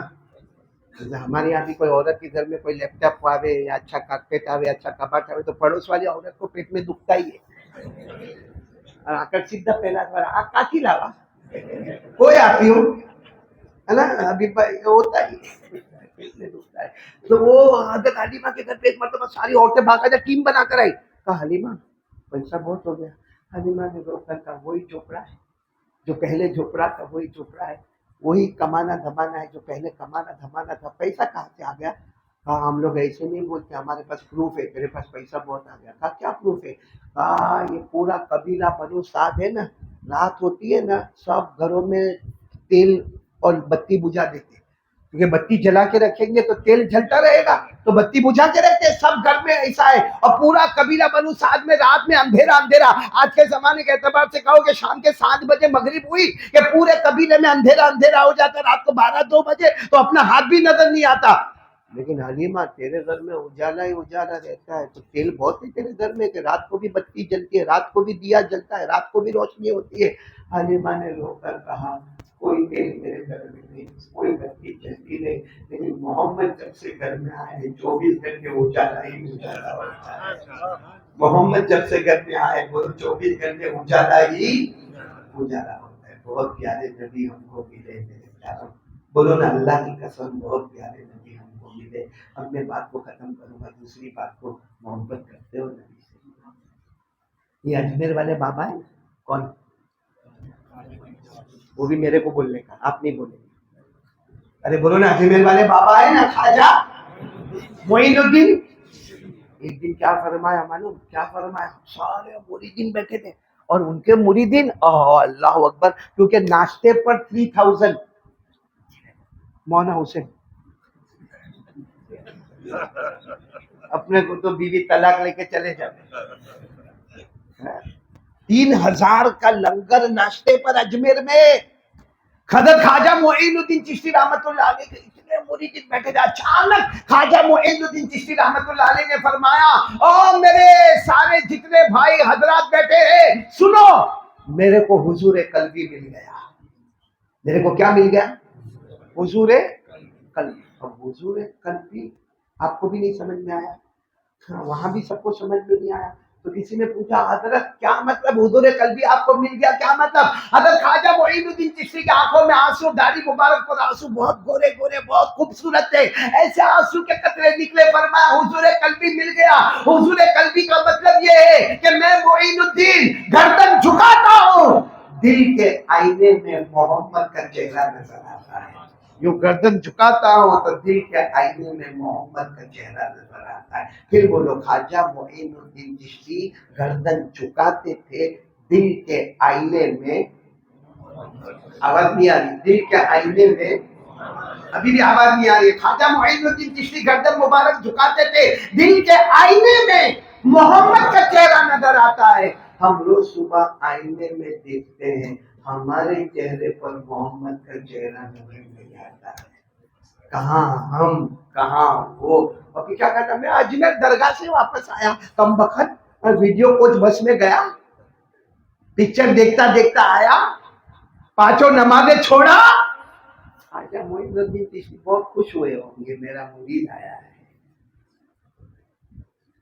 ہمارے یہاں بھی کوئی عورت کے گھر میں کوئی لیپ ٹاپ آوے یا اچھا کارپیٹ آوے، اچھا کباٹ آوے، تو پڑوس والی عورت کو پیٹ میں دکھتا ہی ہے، اور آکر سیدھا پہلا آ کاٹی لاوا کوئی آتی ہوں ہے نا، ابھی ہوتا ہی پیٹ میں دکھتا ہے۔ تو وہ حضرت حلیمہ کے گھر پہ ایک مرتبہ ساری عورتیں باقاعدہ ٹیم بنا کر آئی، کہا حلیمہ پیسہ بہت ہو گیا، حلیمہ نے روک کر کہا وہی چوپڑا ہے جو پہلے جھوپڑا تھا، وہی چوپڑا ہے، وہی کمانا دھمانا ہے جو پہلے کمانا دھمانا تھا، پیسہ کہاں سے آ گیا؟ کہا ہم لوگ ایسے نہیں بولتے، ہمارے پاس پروف ہے، میرے پاس پیسہ بہت آ گیا۔ کہا کیا پروف ہے؟ کہا یہ پورا قبیلہ بنو سعد ہے نا، رات ہوتی ہے نا سب گھروں میں تیل اور بتی بجھا دیتے، کیونکہ بتی جلا کے رکھیں گے تو تیل جلتا رہے گا، تو بتی بجھا کے رکھتے ہیں، سب گھر میں ایسا ہے، اور پورا قبیلہ بنو سعد میں رات میں اندھیرا اندھیرا، آج کے زمانے کے اعتبار سے کہو کہ شام کے 7 بجے مغرب ہوئی کہ پورے قبیلے میں اندھیرا اندھیرا ہو جاتا ہے، رات کو 12-2 بجے تو اپنا ہاتھ بھی نظر نہیں آتا۔ لیکن حلیمہ تیرے گھر میں اجالا ہی اجالا رہتا ہے، تو تیل بہت ہے تیرے گھر میں کہ رات کو بھی بتی جلتی ہے، رات کو بھی دیا جلتا ہے، رات کو بھی روشنی ہوتی ہے۔ حلیمہ نے رو کر کہا کوئی تیل میرے گھر میں نہیں، کوئی بتی جلتی نہیں، لیکن محمد جب سے گھر میں آئے 24 گھنٹے اجالا ہی اجالا ہوتا ہے، محمد جب سے گھر میں آئے وہ 24 گھنٹے اجالا ہی اجالا ہوتا ہے۔ بہت پیارے نبی ہم کو ملے میرے پیاروں، بولو نا اللہ کی قسم بہت پیارے نبی ہم کو ملے۔ اب میں بات کو ختم کروں گا، دوسری بات کو، محبت کرتے ہو نبی سے؟ یہ اجمیر والے بابا ہیں کون؟ وہ بھی میرے کو بولنے کا، آپ نہیں بولیں گے، ارے بولو نا اجمیر والے بابا ہے نا، خواجہ معین الدین۔ ایک دن کیا فرمایا معلوم؟ کیا فرمایا؟ سارے مریدین بیٹھے تھے، اور ان کے مریدین اللہ اکبر، کیونکہ ناشتے پر 3000 مولانا حسین اپنے کو تو بیوی طلاق لے کے چلے جائے. 3,000 کا لنگر ناشتے پر اجمیر میں. حضرت خواجہ معین الدین چشتی رحمت اللہ علیہ کے اتنے مرید بیٹھے تھے. اچانک خواجہ معین الدین چشتی رحمت اللہ علیہ نے فرمایا او میرے سارے جتنے بھائی حضرات بیٹھے ہیں سنو, میرے کو حضور قلبی مل گیا. میرے کو کیا مل گیا؟ حضور قلبی. اب حضور قلبی آپ کو بھی نہیں سمجھ میں آیا, وہاں بھی سب کو سمجھ میں نہیں آیا. تو کسی نے پوچھا حضرت کیا مطلب حضور قلبی آپ کو مل گیا, کیا مطلب؟ حضرت خواجہ معین الدین چشتی کی آنکھوں میں آنسو, داڑھی مبارک پر آنسو, بہت گورے گورے, بہت خوبصورت تھے, ایسے آنسو کے قطرے نکلے. فرمایا حضور قلبی مل گیا. حضور قلبی کا مطلب یہ ہے کہ میں معین الدین گردن جھکاتا ہوں, دل کے آئینے میں محمد کا چہرہ نظر آتا ہے. یوں گردن جھکاتا ہوں تو دل کے آئینے میں محمد کا چہرہ نظر آتا ہے. پھر بولو, خواجہ معین الدین چشتی گردن جھکاتے تھے دل کے آئینے میں. آواز نہیں آ رہی؟ دل کے آئینے میں ابھی بھی آواز نہیں آ رہی ہے. خواجہ معین الدین چشتی گردن مبارک جھکاتے تھے, دل کے آئینے میں محمد کا چہرہ نظر آتا ہے. ہم روز صبح آئینے میں دیکھتے ہیں, ہمارے چہرے پر محمد کا چہرہ نظر نہیں آتا ہے. کہاں ہم کہاں وہ. ابھی کیا کہتا, میں اجمیر درگاہ سے واپس آیا کم بخت, اور ویڈیو کوچ بس میں گیا, پکچر دیکھتا دیکھتا آیا, 5 نمازیں چھوڑا. خواجہ معین الدین چشتی بہت خوش ہوئے ہوں گے, میرا مرید آیا ہے.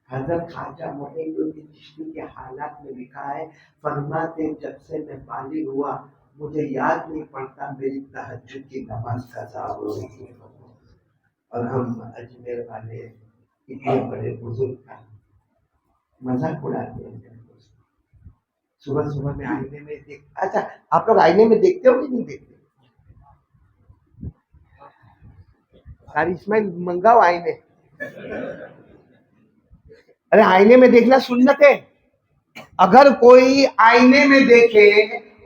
حضرت خواجہ معین الدین چشتی کے حالات میں لکھا ہے, فرماتے جب سے میں بالغ ہوا مجھے یاد نہیں پڑتا میری تہجد کی نماز قضا ہو رہی ہے. اور ہم اجمیر والے اتنے بڑے بزرگ کا مذاق اڑاتے ہیں. صبح صبح میں آئینے میں دیکھ, اچھا آپ لوگ آئینے میں دیکھتے ہو کہ نہیں دیکھتے؟ ساری اسماعیل منگاؤ آئینے. ارے آئینے میں دیکھنا سنت ہے. اگر کوئی آئینے میں دیکھے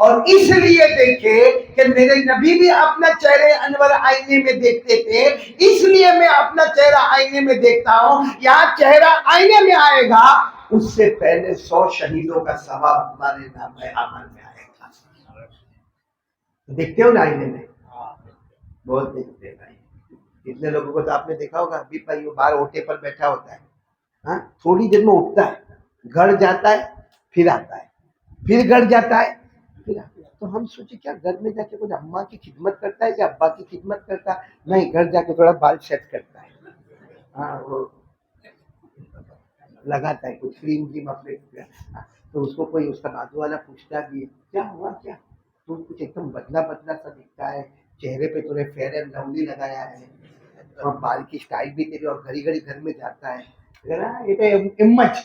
اور اس لیے دیکھے کہ میرے نبی بھی اپنا چہرے انور آئینے میں دیکھتے تھے, اس لیے میں اپنا چہرہ آئینے میں دیکھتا ہوں, یہاں چہرہ آئینے میں آئے گا, اس سے پہلے 100 شہیدوں کا ثواب ہمارے نام عمل میں آئے گا. دیکھتے ہو نا آئینے میں؟ بہت دیکھتے ہیں. کتنے لوگوں کو تو آپ نے دیکھا ہوگا, ابھی بھائی وہ باہر اوٹے پر بیٹھا ہوتا ہے, ہاں تھوڑی دیر میں اٹھتا ہے, گھر جاتا ہے, پھر آتا ہے, پھر گھر جاتا ہے, پھر آتا ہے. تو ہم سوچے کیا گھر میں جا کے کچھ اماں کی خدمت کرتا ہے, کیا ابا کی خدمت کرتا ہے؟ نہیں, گھر جا کے تھوڑا بال سیٹ کرتا ہے, ہاں وہ لگاتا ہے کچھ کریم کریم اپنے. تو اس کو کوئی اس کا بازو والا پوچھتا بھی ہے کیا ہوا, کیا تو کچھ ایک دم بدلا بدلا سا دکھتا ہے, چہرے پہ تھوڑے فیئر اینڈ لولی لگایا ہے, اور بال کی اسٹائل بھی تیری, اور گھڑی گھڑی گھر میں جاتا ہے, یہ تو امت.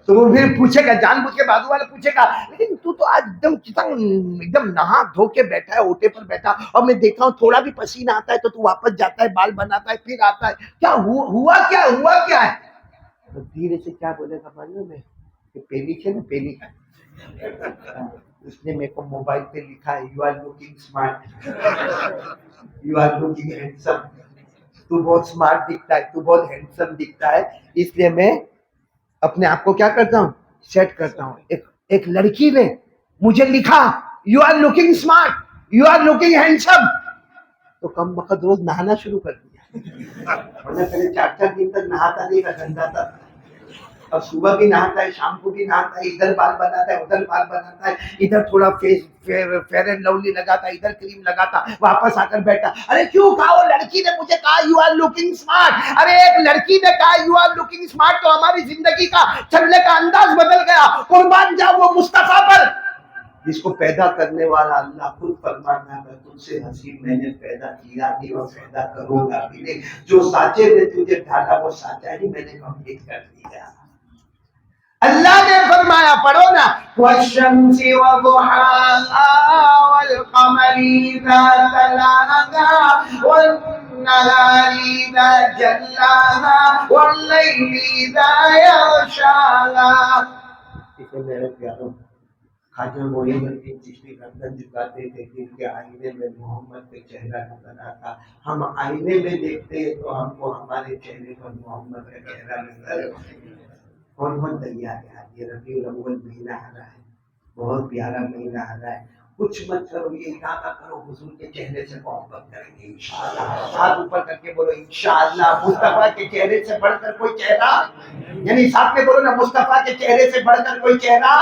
تو وہ پھر پوچھے گا, جان بوجھ کے بازو والا پوچھے گا, لیکن تو آج ایک دم نہا دھو کے بیٹھا ہے, اوٹے پر بیٹھا, اور میں دیکھا ہوں تھوڑا بھی پسینہ آتا ہے تو تو واپس جاتا ہے, بال بناتا ہے, پھر آتا ہے, کیا ہوا کیا ہے؟ تو دھیرے سے کیا بولے گا معلوم ہے, کہ پہلی ہے نا, پہلی اس نے میرے کو موبائل پہ لکھا ہے, you are looking smart, you are looking handsome. تو بہت اسمارٹ دکھتا ہے, تو بہت ہینڈسم دکھتا ہے, اس لیے میں اپنے آپ کو کیا کرتا ہوں, سیٹ کرتا ہوں. ایک لڑکی نے مجھے لکھا, you are looking smart, you are looking handsome. تو کم وقت روز نہانا شروع کر دیا, ورنہ پہلے 4 دن تک نہاتا نہیں تھا, گندا تھا. اب صبح بھی نہاتا ہے, شام کو بھی نہاتا ہے, ادھر بال بناتا ہے, ادھر بال بناتا ہے, ادھر تھوڑا فیس فیئر اینڈ لولی لگاتا ہے, ادھر کریم لگاتا, واپس آ کر بیٹھا. ارے کیوں کہا, وہ لڑکی نے مجھے کہا یو آر لوکنگ اسمارٹ. ارے ایک لڑکی نے کہا یو آر لوکنگ اسمارٹ تو ہماری زندگی کا چلنے کا انداز بدل گیا. قربان جاؤ وہ مصطفیٰ پر جس کو پیدا کرنے والا اللہ خود فرماتا ہے, تجھ سے حسین میں نے پیدا کیا نہیں اور پیدا کروں گا بھی نہیں. جو سانچے میں تجھے ڈالا وہ سانچا ہی میں نے کمپلیٹ کر دیا. اللہ نے فرمایا, پڑھو نا, والشمس وضحاها والقمر اذا تلاها والنهار اذا جلاها والليل اذا يغشاها. میرے پیاروں, خواجہ معین الدین چشتی گردن جھکاتے تھے کہ ان کے آئینے میں محمد کا چہرہ نظر آتا. ہم آئینے میں دیکھتے تو ہم کو ہمارے چہرے پر محمد کا چہرہ نظر آتا. کون تیار ہے؟ یہ ربیع الاول مہینہ آ رہا ہے، بہت پیارا مہینہ آ رہا ہے. کچھ مت کرو، یہ ارادہ کرو حضور کے چہرے سے محبت کریں گے انشاءاللہ. ہاتھ اوپر کر کے بولو انشاءاللہ. مصطفیٰ کے چہرے سے بڑھ کر کوئی چہرہ، یعنی ساتھ میں بولو نا، مصطفیٰ کے چہرے سے بڑھ کر کوئی چہرہ.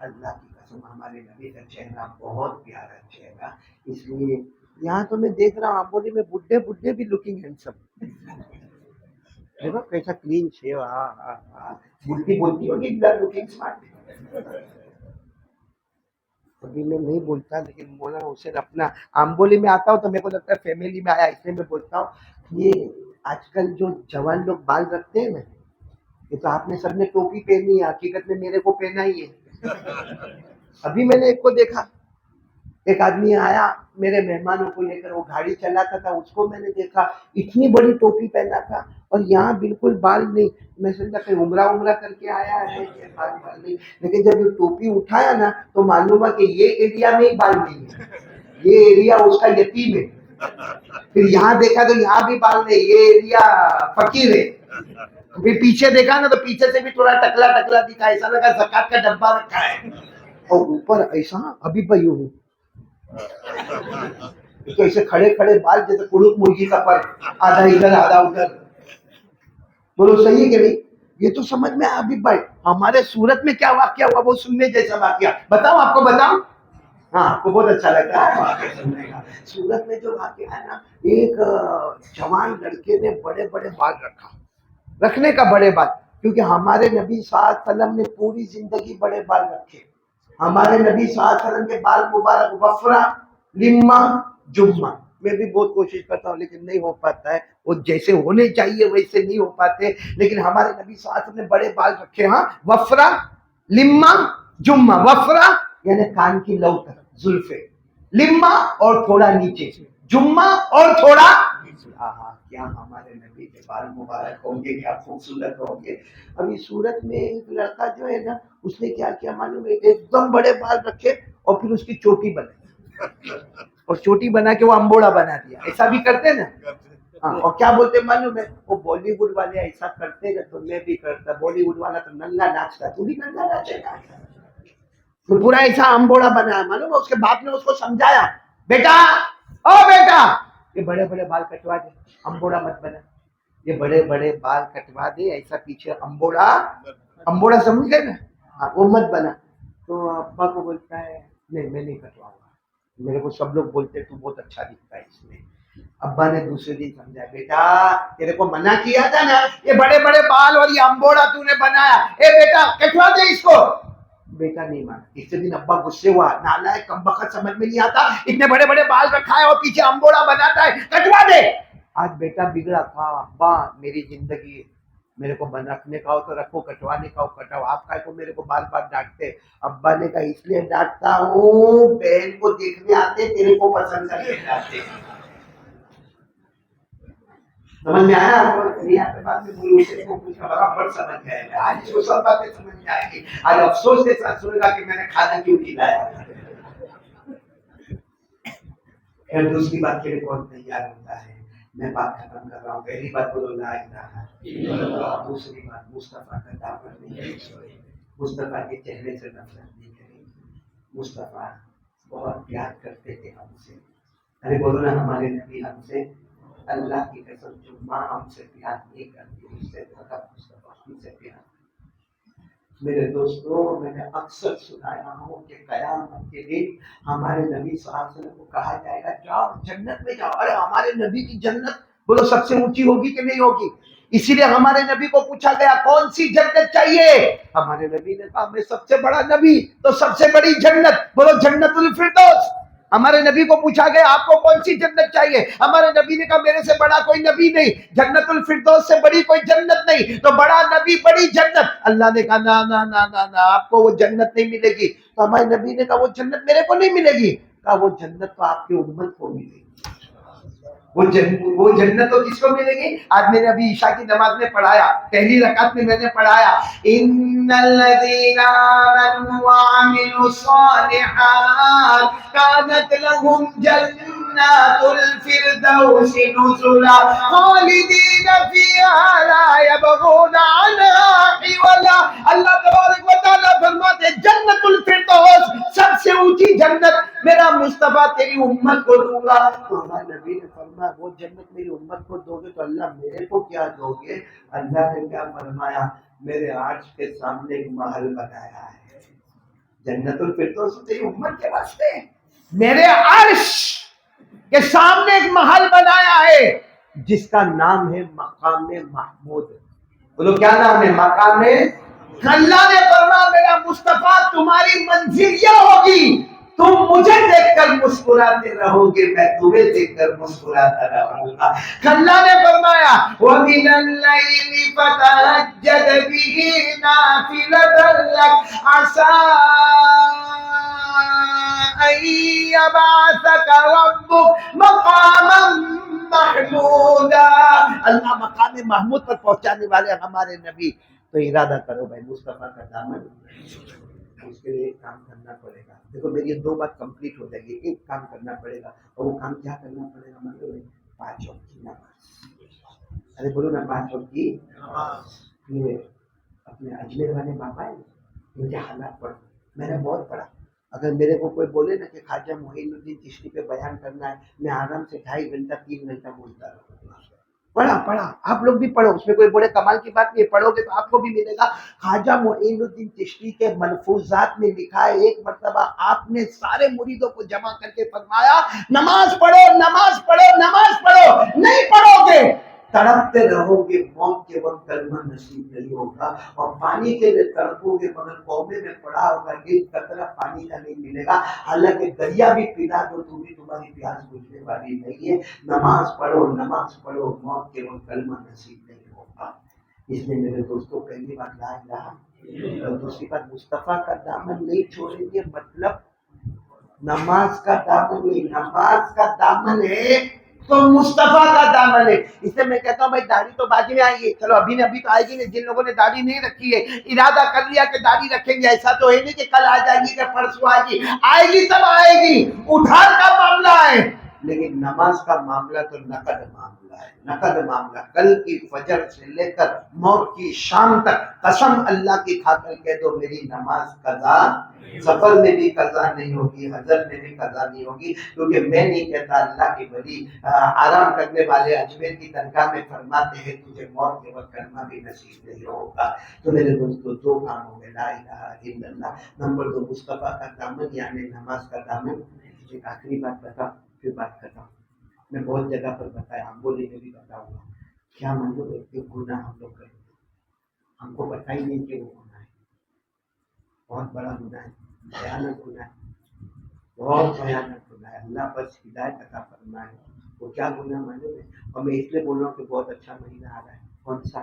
اللہ کی قسم ہمارے نبی کا چہرہ بہت پیارا چہرہ. اس لیے یہاں تو میں دیکھ رہا ہوں آمبولی میں بڈھے بڈھے بھی لکنگ ہینڈسم. دیکھو کیسا کلین شیو. بڈھی بولتی ہوگی لکنگ اسمارٹ. ابھی میں نہیں بولتا، لیکن مولانا حسین اپنا آمبولی میں آتا ہوں تو میرے کو لگتا ہے فیملی میں آیا، اس لیے میں بولتا ہوں. یہ آج کل جو جوان لوگ بال رکھتے ہیں نا، یہ تو آپ نے سب نے ٹوپی پہنی ہے، حقیقت میں میرے کو پہنا ہی ہے. ابھی میں نے ایک کو دیکھا، ایک آدمی آیا میرے مہمانوں کو لے کر، وہ گاڑی چلاتا تھا، اس کو میں نے دیکھا اتنی بڑی ٹوپی پہنا تھا اور یہاں بالکل بال نہیں. میں سمجھا کہ عمرہ کر کے آیا ہے، بال نہیں. لیکن جب یہ ٹوپی اٹھایا نا تو معلوم ہے کہ یہ ایریا میں ہی بال نہیں ہے، یہ ایریا اس کا یتیم ہے. پھر یہاں دیکھا تو یہاں بھی بال نہیں، یہ ایریا فقیر ہے. پھر پیچھے دیکھا نا تو پیچھے سے بھی تھوڑا ٹکلا ٹکلا دکھا، ایسا لگا زکات کا ڈبہ رکھا ہے. اور اوپر ایسا ابھی پہ ہوں تو ایسے کھڑے کھڑے بال جیسے کڑک مرغی کا پر، آدھا ادھر آدھا ادھر. بولو صحیح ہے کہ نہیں؟ یہ تو سمجھ میں ابھی بھائی ہمارے سورت میں کیا واقعہ ہوا وہ سننے جیسا واقعہ بتاؤ، آپ کو بتاؤں. ہاں آپ کو بہت اچھا لگتا ہے. سورت میں جو واقعہ ہے نا، ایک جوان لڑکے نے بڑے بڑے بال رکھنے کا بڑے بال، کیونکہ ہمارے نبی صلی اللہ علیہ وسلم نے پوری زندگی بڑے بال رکھے. ہمارے نبی صلی اللہ علیہ وسلم کے بال مبارک وفرا لما جمعہ. میں بھی بہت کوشش کرتا ہوں لیکن نہیں ہو پاتا ہے، وہ جیسے ہونے چاہیے ویسے نہیں ہو پاتے. لیکن ہمارے نبی صلی اللہ علیہ وسلم نے بڑے بال رکھے. ہاں، وفرا لما جمعہ. وفرا یعنی کان کی لو تک زلفے، لما اور تھوڑا نیچے، جمعہ اور تھوڑا نیچے. کیا ہمارے نبی کے بال مبارک ہوں گے، کیا خوبصورت ہوں گے. ابھی سورت میں ایک لڑکا جو ہے نا، اس نے کیا کیا معلوم ہے، ایک دم بڑے بال رکھے اور پھر اس کی چوٹی بنائی، اور چوٹی بنا کے وہ امبوڑا بنا دیا. ایسا بھی کرتے نا. ہاں، اور کیا بولتے معلوم ہے، وہ بالی ووڈ والے ایسا کرتے نا تو میں بھی کرتا. بالی ووڈ والا تو ننگا ناچتا، تو بھی ننگا ناچے گا. تو پورا ایسا امبوڑا بنایا معلوم ہے. اس کے باپ نے اس کو سمجھایا، بیٹا او بیٹا، یہ بڑے بڑے بال کٹوا دے، امبوڑا مت بنا. یہ بڑے بڑے بال کٹوا دے، ایسا پیچھے امبوڑا سمجھ گئے نا، وہ مت بنا. تو ابا کو بولتا ہے نہیں میں نہیں کٹواؤں گا، میرے کو سب لوگ بولتے تو بہت اچھا دکھتا ہے اس میں. ابا نے دوسرے دن سمجھا، بیٹا تیرے کو منع کیا تھا نا، یہ بڑے بڑے بال اور یہ امبوڑا تو نے بنایا، اے بیٹا کٹوا دے اس کو. بیٹا نہیں مانا. اس دن ابا غصے ہوا، نالائق کمبخت، سمجھ میں نہیں آتا، اتنے بڑے بڑے بال رکھا ہے اور پیچھے امبوڑا بناتا ہے، کٹوا دے. آج بیٹا بگڑا تھا، ابا میری زندگی، میرے کو رکھنے کا ہو تو رکھو، کٹوانے کا ہو کٹاؤ، آپ کا کو میرے کو بار بار ڈانٹتے. ابا نے کہا اس لیے ڈانٹتا ہوں، بہن کو دیکھنے آتے، تیرے کو پسند کر کے ڈانٹتے. سمجھ میں آیا آپ کو؟ بعد میں بولوں سے برابر سمجھ میں آئے گا. آج اس کو سب باتیں سمجھ میں آئے گی. آج افسوس کے ساتھ سنے گا کہ میں نے کھانا کیوں کھلایا. پھر دوسری بات کے لیے کون تیار ہوتا ہے؟ میں بات ختم کر رہا ہوں. پہلی بات بولو لا الہ الا اللہ. دوسری بات مصطفیٰ کا دعوت نہیں کریں، مصطفیٰ کے چہرے سے نفرت نہیں کریں. مصطفیٰ بہت پیار کرتے تھے ہم سے. ارے بولو نا ہمارے نبی ہم سے، اللہ کی قسم جو ماں ہم سے پیار نہیں کرتی اس سے زیادہ مصطفیٰ ہم سے پیار. میرے دوستوں، میں نے اکثر سنایا ہوں کہ قیامت کے دن ہمارے نبی صلی اللہ علیہ وسلم کو کہا جائے گا جاؤ جنت میں جاؤ. ارے ہمارے نبی کی جنت بولو سب سے اونچی ہوگی کہ نہیں ہوگی؟ اسی لیے ہمارے نبی کو پوچھا گیا کون سی جنت چاہیے؟ ہمارے نبی نے کہا میں سب سے بڑا نبی تو سب سے بڑی جنت، بولو جنت الفردوس. ہمارے نبی کو پوچھا گیا آپ کو کون سی جنت چاہیے؟ ہمارے نبی نے کہا میرے سے بڑا کوئی نبی نہیں، جنت الفردوس سے بڑی کوئی جنت نہیں، تو بڑا نبی بڑی جنت. اللہ نے کہا نا نا نا نا نا، آپ کو وہ جنت نہیں ملے گی. تو ہمارے نبی نے کہا وہ جنت میرے کو نہیں ملے گی. کہا وہ جنت تو آپ کی امت کو ملے گی. وہ جنت تو کس کو ملے گی؟ آج میں نے ابھی عشاء کی نماز میں پڑھایا، پہلی رکعت میں نے پڑھایا ان الذین آمنوا وعملوا الصالحات كانت لهم جنات الفردوس نزلا خالدین فیہا لا یبغون عنہا حولا۔ اللہ تبارک و تعالیٰ فرماتے ہیں جنت الفردوس سب سے اونچی جنت میرا مصطفیٰ تیری امت کو دوں گا۔ تو ہمارے نبی نے فرمایا وہ جنت میری امت کو دو گے تو اللہ میرے کو کیا دو گے؟ اللہ نے کیا فرمایا؟ میرے عرش کے سامنے ایک محل بنایا ہے، جنت الفردوس تیری امت کے واسطے میرے عرش کے سامنے ایک محل بنایا ہے جس کا نام ہے مقام محمود۔ بولو کیا نام ہے؟ مقام۔ اللہ نے فرمایا میرا مصطفیٰ تمہاری منزل یہ ہوگی تم مجھے دیکھ کر مسکراتے رہو گے، میں تمہیں دیکھ کر مسکراتا رہوں گا۔ اللہ نے فرمایا وَمِنَ اللَّيْلِ فَتَهَجَّدْ بِهِ نَافِلَةً لَكَ عَسَىٰ أَن يَبْعَثَكَ رَبُّكَ مَقَامًا محمودا۔ اللہ مقام محمود پر پہنچانے والے ہمارے نبی۔ تو ارادہ کرو بھائی مصطفیٰ کا دامن، اس کے لیے ایک کام کرنا پڑے گا۔ دیکھو میری یہ 2 بات کمپلیٹ ہو جائے گی، ایک کام کرنا پڑے گا، اور وہ کام کیا کرنا پڑے گا؟ مطلب 5 وقت کی نماز۔ ارے بولو نا 5 وقت کی نماز۔ یہ اپنے اجمیر والے بابا ہے، ان کے حالات پڑھو، میں نے بہت پڑھا۔ اگر میرے کو کوئی بولے نا کہ خواجہ معین الدین چشتی پہ بیان کرنا ہے، میں آرام سے 2.5 گھنٹہ 3 گھنٹہ بولتا رہوں۔ پڑھا آپ لوگ بھی پڑھو، اس میں کوئی بڑے کمال کی بات نہیں ہے، پڑھو گے تو آپ کو بھی ملے گا۔ خواجہ معین الدین چشتی کے ملفوظات میں لکھا ہے ایک مرتبہ آپ نے سارے مریدوں کو جمع کر کے فرمایا نماز پڑھو نماز پڑھو نماز پڑھو، نہیں پڑھو گے تڑپتے رہو گے، موت کے وقت کلمہ نصیب نہیں ہوگا، اور پانی کے لیے تڑپو گے مگر قومے میں پڑا ہوگا ایک قطرہ پانی کا نہیں ملے گا، حالانکہ دریا بھی پلا دو تو بھی تمہاری پیاس بجھنے والی نہیں ہے۔ نماز پڑھو موت کے وقت کلمہ نصیب نہیں ہوگا۔ اس لیے میرے دوستوں پہلی بات لا الہ، اور دوسری بات مصطفیٰ کا دامن نہیں چھوڑیں گے، مطلب نماز کا دامن نہیں، نماز کا دامن ہے تو مصطفیٰ کا دامن ہے۔ اس سے میں کہتا ہوں بھائی داڑھی تو بعد میں آئے گی، چلو ابھی تو آئے گی نہیں، جن لوگوں نے داڑھی نہیں رکھی ہے ارادہ کر لیا کہ داڑھی رکھیں گے، ایسا تو ہے نہیں کہ کل آ جائے گی کہ پرسوں آئے گی تب آئے گی، ادھار کا معاملہ ہے۔ لیکن نماز کا معاملہ تو نقد معاملہ ہے، نقد معاملہ۔ کل کی فجر سے لے کر موت کی شام تک قسم اللہ کی کھا کر کہہ دو میری نماز قضا، سفر میں بھی قضا نہیں ہوگی، حضر میں بھی قضا نہیں ہوگی، کیونکہ میں نہیں کہتا، اللہ کے ولی آرام کرنے والے اجمیر کی درگاہ میں فرماتے ہیں تجھے موت کے وقت کلمہ بھی نصیب نہیں ہوگا۔ تو میرے دوستو 2 کام ہو گئے، لا الہ الا اللہ، نمبر 2 مصطفیٰ کا دامن یعنی نماز کا دامن۔ ایک آخری بات بتا پھر بات کرتا ہوں، میں بہت جگہ پر بتایا، ہم بولے میں بھی بتاؤں گا۔ کیا معلوم ہے کہ گناہ ہم لوگ کرتے ہیں، ہم کو پتہ ہی نہیں کہ وہ گناہ ہے، بہت بڑا گناہ ہے، بھیانک گناہ ہے، بہت بھیانک گناہ ہے۔ اللہ بس ہدایت عطا فرمائے۔ وہ کیا گناہ معلوم ہے؟ اور میں اس لیے بول رہا ہوں کہ بہت اچھا مہینہ آ رہا ہے، کون سا؟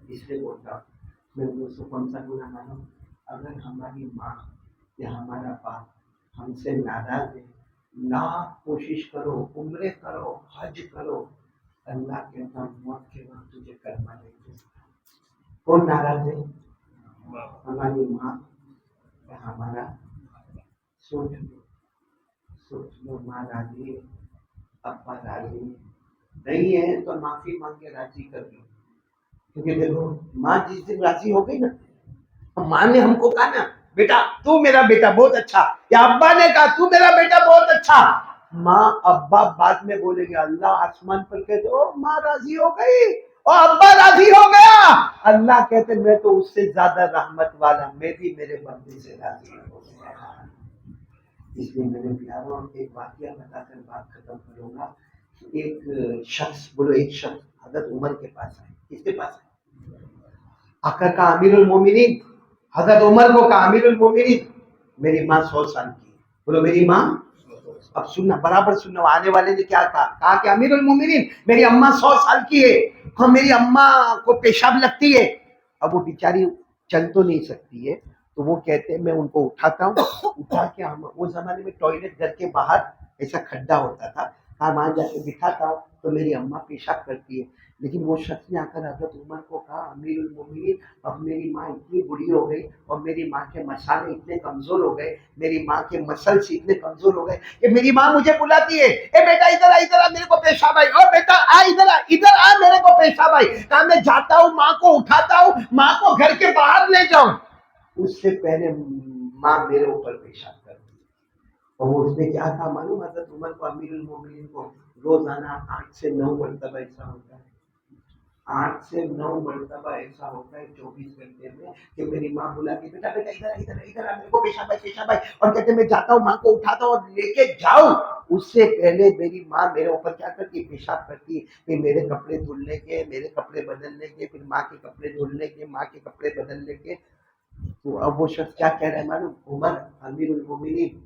اس لیے بول رہا ہوں میں دوستوں کون سا گناہ معلوم؟ اگر ہماری ماں یا ہمارا باپ ہم سے ناراض ہے، لاکھ کوشش کرو، عمرے کرو، حج کرو، اللہ کہتا موت کے وقت تجھے کلمہ نہیں دے سکتا۔ کون ناراض ہے؟ ہماری ماں یا ہمارا؟ سوچ لو ماں راضی ہے، ابا راضی نہیں ہے تو معافی مانگ کے راضی کر لو، کیونکہ دیکھو ماں جس دن راضی ہو گئی نا، ماں نے ہم کو کہا نا بیٹا تو میرا بیٹا بہت اچھا، یا ابا نے کہا تو میرا بیٹا بہت اچھا، ماں ابا بعد میں بولے گے، اللہ آسمان پر کہتے او ماں راضی ہو گئی اور ابا راضی ہو گیا، اللہ کہتے میں تو اس سے زیادہ رحمت والا، میں بھی میرے بندے سے راضی ہو گیا۔ اس لیے میرے پیاروں ایک واقعہ بتا کر بات ختم کروں گا۔ ایک شخص حضرت عمر کے پاس آئے، کس کے پاس آئے؟ آقا کا امیر المومنین حضرت عمر کو کہا امیر المومنین میری ماں 100 سال کی ہے، بولو میری ماں، اب سننا برابر سننا، آنے والے نے کیا کہا کہ امیر المومنین میری اماں 100 سال کی ہے اور میری اماں کو پیشاب لگتی ہے، اب وہ بیچاری چل تو نہیں سکتی ہے، تو وہ کہتے ہیں میں ان کو اٹھاتا ہوں، اٹھا کے وہ زمانے میں ٹوائلٹ گھر کے باہر ایسا کھڈا ہوتا تھا، ہاں وہاں جا کے بٹھاتا ہوں تو میری اماں پیشاب کرتی ہے، لیکن وہ شخص نے آ کر حضرت عمر کو کہا امیر المومنین اب میری ماں اتنی بڑی ہو گئی اور میری ماں کے مسالے اتنے کمزور ہو گئے، میری ماں کے مسلس اتنے کمزور ہو گئے کہ میری ماں مجھے بلاتی ہے، اے بیٹا ادھر آ میرے کو پیشاب آئی، اور بیٹا آ ادھر آ میرے کو پیشاب آئی، کہا میں جاتا ہوں ماں کو اٹھاتا ہوں، ماں کو گھر کے باہر لے جاؤں، اس سے پہلے ماں میرے اوپر پیشاب کرتی، اور اس نے کیا کہا معلوم حضرت عمر کو امیر المومنین کو روزانہ 8 سے 9 مرتبہ ایسا ہوتا ہے، 8 سے 9 مرتبہ ایسا ہوتا ہے 24 گھنٹے میں کہ میری ماں بلا کے بیٹا ادھر آ میرے کو پیشاب آئی اور کہتے میں جاتا ہوں ماں کو اٹھاتا ہوں اور لے کے جاؤں، اس سے پہلے میری ماں میرے اوپر کیا کرتی ہے پیشاب کرتی ہے کہ میرے کپڑے دھلنے کے، میرے کپڑے بدلنے کے، پھر ماں کے کپڑے دھلنے کے، ماں کے کپڑے بدلنے کے۔ تو اب وہ شخص کیا کہہ رہا ہے معلوم، عمر امیر المومنین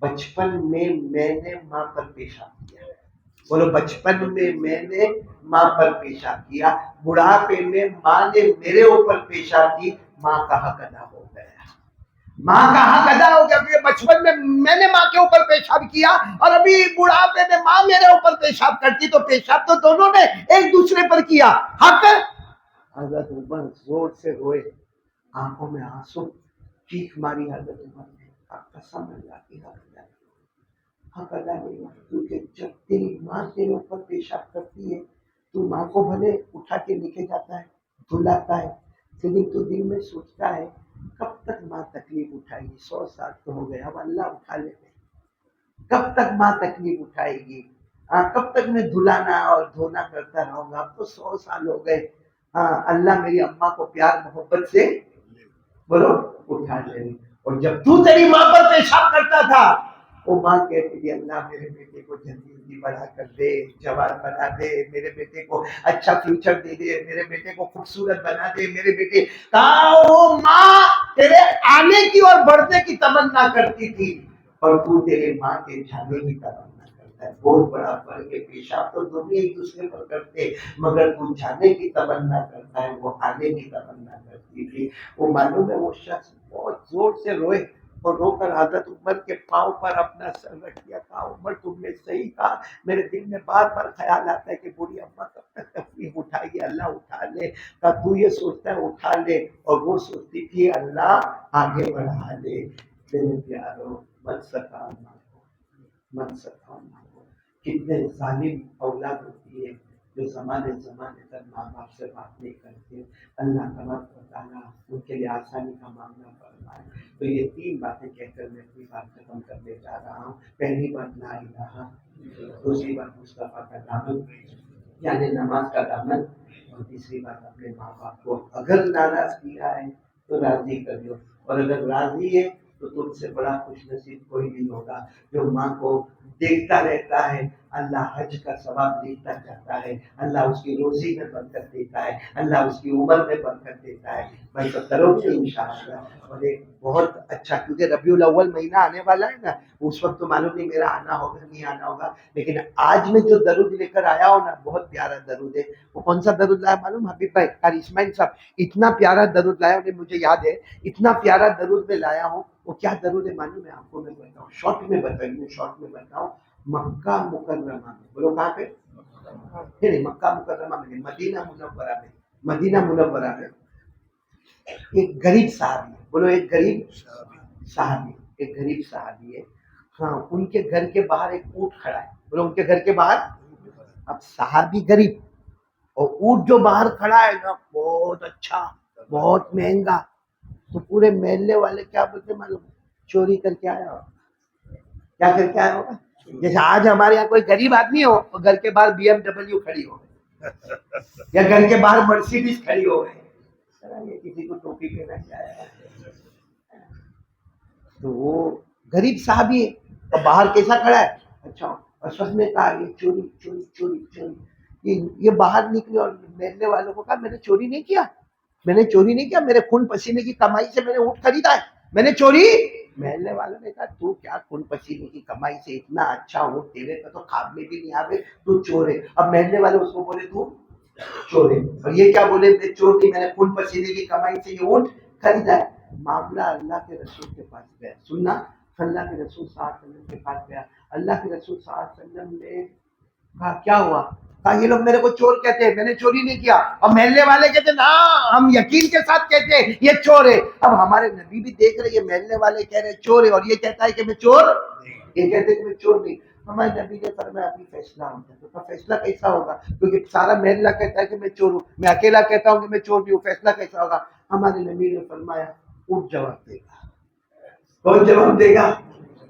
بچپن میں میں نے ماں پر پیشاب کیا، بولو بچپن میں میں نے ماں پر پیشاب کیا، بڑھاپے میں ماں نے میرے اوپر پیشاب کی، ماں کا حق ادا ہو گیا، ماں کا حق ادا ہو گیا، کہ بچپن میں نے ماں کے اوپر پیشاب کیا اور ابھی بڑھاپے میں ماں میرے اوپر پیشاب کرتی، تو پیشاب تو دونوں نے ایک دوسرے پر کیا، حق۔ حضرت عمر زور سے روئے، آنکھوں میں آنسو، چیخ ماری حضرت عمر نے، قسم اللہ کی حق ادا نہیں ہوا، کیونکہ جب تیری ماں تیرے اوپر پیشاب کرتی ہے تو ماں کو بھلے اٹھا کے لے کے جاتا ہے، دھلاتا ہے، لیکن تو دل میں سوچتا ہے کب تک ماں تکلیف اٹھائے گی، 100 سال تو ہو گئے، اب اللہ اٹھا لیتے، کب تک ماں تکلیف اٹھائے گی، کب تک میں دھلانا اور دھونا کرتا رہوں گا، اب تو 100 سال ہو گئے، اللہ میری اماں کو پیار محبت سے بولو اٹھا لے، اور جب تو تیری ماں پر پیشاب کرتا تھا وہ ماں کہتی تھی اللہ میرے بیٹے کو جلدی بڑا کر دے، جوان بنا دے، میرے بیٹے کو اچھا فیوچر دے دے، میرے بیٹے کو خوبصورت بنا دے، میرے بیٹے وہ ماں تیرے آنے کی اور بڑھنے کی تمنا کرتی تھی، اور تو تیرے ماں کے جانے کی تمنا کرتا ہے، بہت بڑا فرق ہے، پیشاب تو دونوں ایک دوسرے پر کرتے، مگر تو جانے کی تمنا کرتا ہے، وہ آنے کی تمنا کرتی تھی۔ وہ معلوم ہے وہ شخص بہت زور سے روئے اور رو کر حضرت عمر کے پاؤں پر اپنا سر رکھ دیا، کہا عمر تم نے صحیح کہا، میرے دل میں بار بار خیال آتا ہے کہ بوڑھی اماں کب تک تکلیف اٹھائے گی، اللہ اٹھا لے، کہا تو یہ سوچتا ہے اٹھا لے، اور وہ سوچتی تھی اللہ آگے بڑھا لے۔ میرے پیارو من سکا نہ ہو، من سکا نہ ہو، کتنے ظالم اولاد ہوتی ہے جو زمانے تک ماں باپ سے بات نہیں کرتے، اللہ تبارک و تعالیٰ ان کے لیے آسانی کا معاملہ فرمائے۔ تو یہ 3 باتیں کہہ کر میں اپنی بات ختم کرنے جا رہا ہوں۔ پہلی بات لا الہ، دوسری بات مصطفیٰ کا دامن یعنی نماز کا دامن، اور تیسری بات اپنے ماں باپ کو اگر ناراض کیا ہے تو راضی کر لو، اور اگر راضی ہے تو تم سے بڑا خوش نصیب کوئی نہیں ہوگا جو ماں کو دیکھتا رہتا ہے، اللہ حج کا ثواب دیتا جاتا ہے، اللہ اس کی روزی میں برکت دیتا ہے، اللہ اس کی عمر میں برکت دیتا ہے۔ میں تو کروں گی انشاءاللہ، اور ایک بہت اچھا، کیونکہ ربیع الاول مہینہ آنے والا ہے نا، اس وقت تو معلوم نہیں میرا آنا ہوگا نہیں آنا ہوگا، لیکن آج میں جو درود لے کر آیا ہوں نا بہت پیارا درود ہے۔ وہ کون سا درود لایا معلوم حبیب بھائی اور اسماعیل صاحب، اتنا پیارا درود لایا انہیں، مجھے یاد ہے اتنا پیارا درود میں لایا ہوں، وہ کیا درود ہے معلوم ہے آپ کو، میں بتاؤں شارٹ میں بتاؤں، مکہ مکرمہ میں، بولو کہاں پہ، نہیں مکہ مکرمہ میں، مدینہ منورہ میں ایک غریب صحابی ہے، بولو ایک غریب صحابی، ایک غریب صحابی ہے، ہاں ان کے گھر کے باہر ایک اونٹ کھڑا ہے، بولو ان کے گھر کے باہر، اب صحابی غریب اور اونٹ جو باہر کھڑا ہے نا بہت اچھا بہت مہنگا، تو پورے محلے والے کیا بولتے معلوم، چوری کر کے آیا ہوگا، کیا کر کے آیا ہوگا، جیسے آج ہمارے یہاں کوئی غریب آدمی ہو اور گھر کے باہر BMW کھڑی ہو یا گھر کے باہر مرسیڈیز کھڑی ہو گئی، یہ کسی کو ٹوپی پہنا کے آیا ہے، تو وہ غریب صاحب ہے اور باہر کیسا کھڑا ہے، اچھا، اور سب نے کہا یہ چوری چوری چوری چوری، یہ باہر نکلے اور محلے والوں کو کہا میں نے چوری نہیں کیا، میں نے چوری نہیں کیا، میرے خون پسینے کی کمائی سے میں نے اونٹ خریدا ہے، میں نے چوری، محلے والوں نے کہا تو کیا خون پسینے کی کمائی سے اتنا اچھا اونٹ تیرے کا تو خواب میں بھی نہیں آوے، تو چور ہے۔ اب محلے والے اس کو بولے تو چور ہے، اور یہ کیا بولے میں چور نہیں، میں نے خون پسینے کی کمائی سے یہ اونٹ خریدا ہے۔ معاملہ اللہ کے رسول کے پاس گیا، سننا، اللہ کے رسول صلی اللہ علیہ وسلم کے پاس گیا، اللہ کے رسول صلی اللہ علیہ وسلم نے کہا کیا ہوا؟ کہا یہ لوگ میرے کو چور کہتے ہیں، میں نے چوری نہیں کیا. اور محلے والے کہتے نا ہم یقین کے ساتھ کہتے ہیں یہ چور ہے. اب ہمارے نبی بھی دیکھ رہے یہ محلے والے کہہ رہے چور ہے اور یہ کہتا ہے کہ میں چور، یہ کہتے ہیں کہ میں چور نہیں. ہمارے نبی نے فرمایا ابھی فیصلہ ہوتا ہے. تو فیصلہ کیسا ہوگا؟ کیونکہ سارا محلہ کہتا ہے کہ میں چور ہوں، میں اکیلا کہتا ہوں کہ میں چور نہیں ہوں، فیصلہ کیسا ہوگا؟ ہمارے نبی نے فرمایا اونٹ جواب دے گا. کون جواب دے گا؟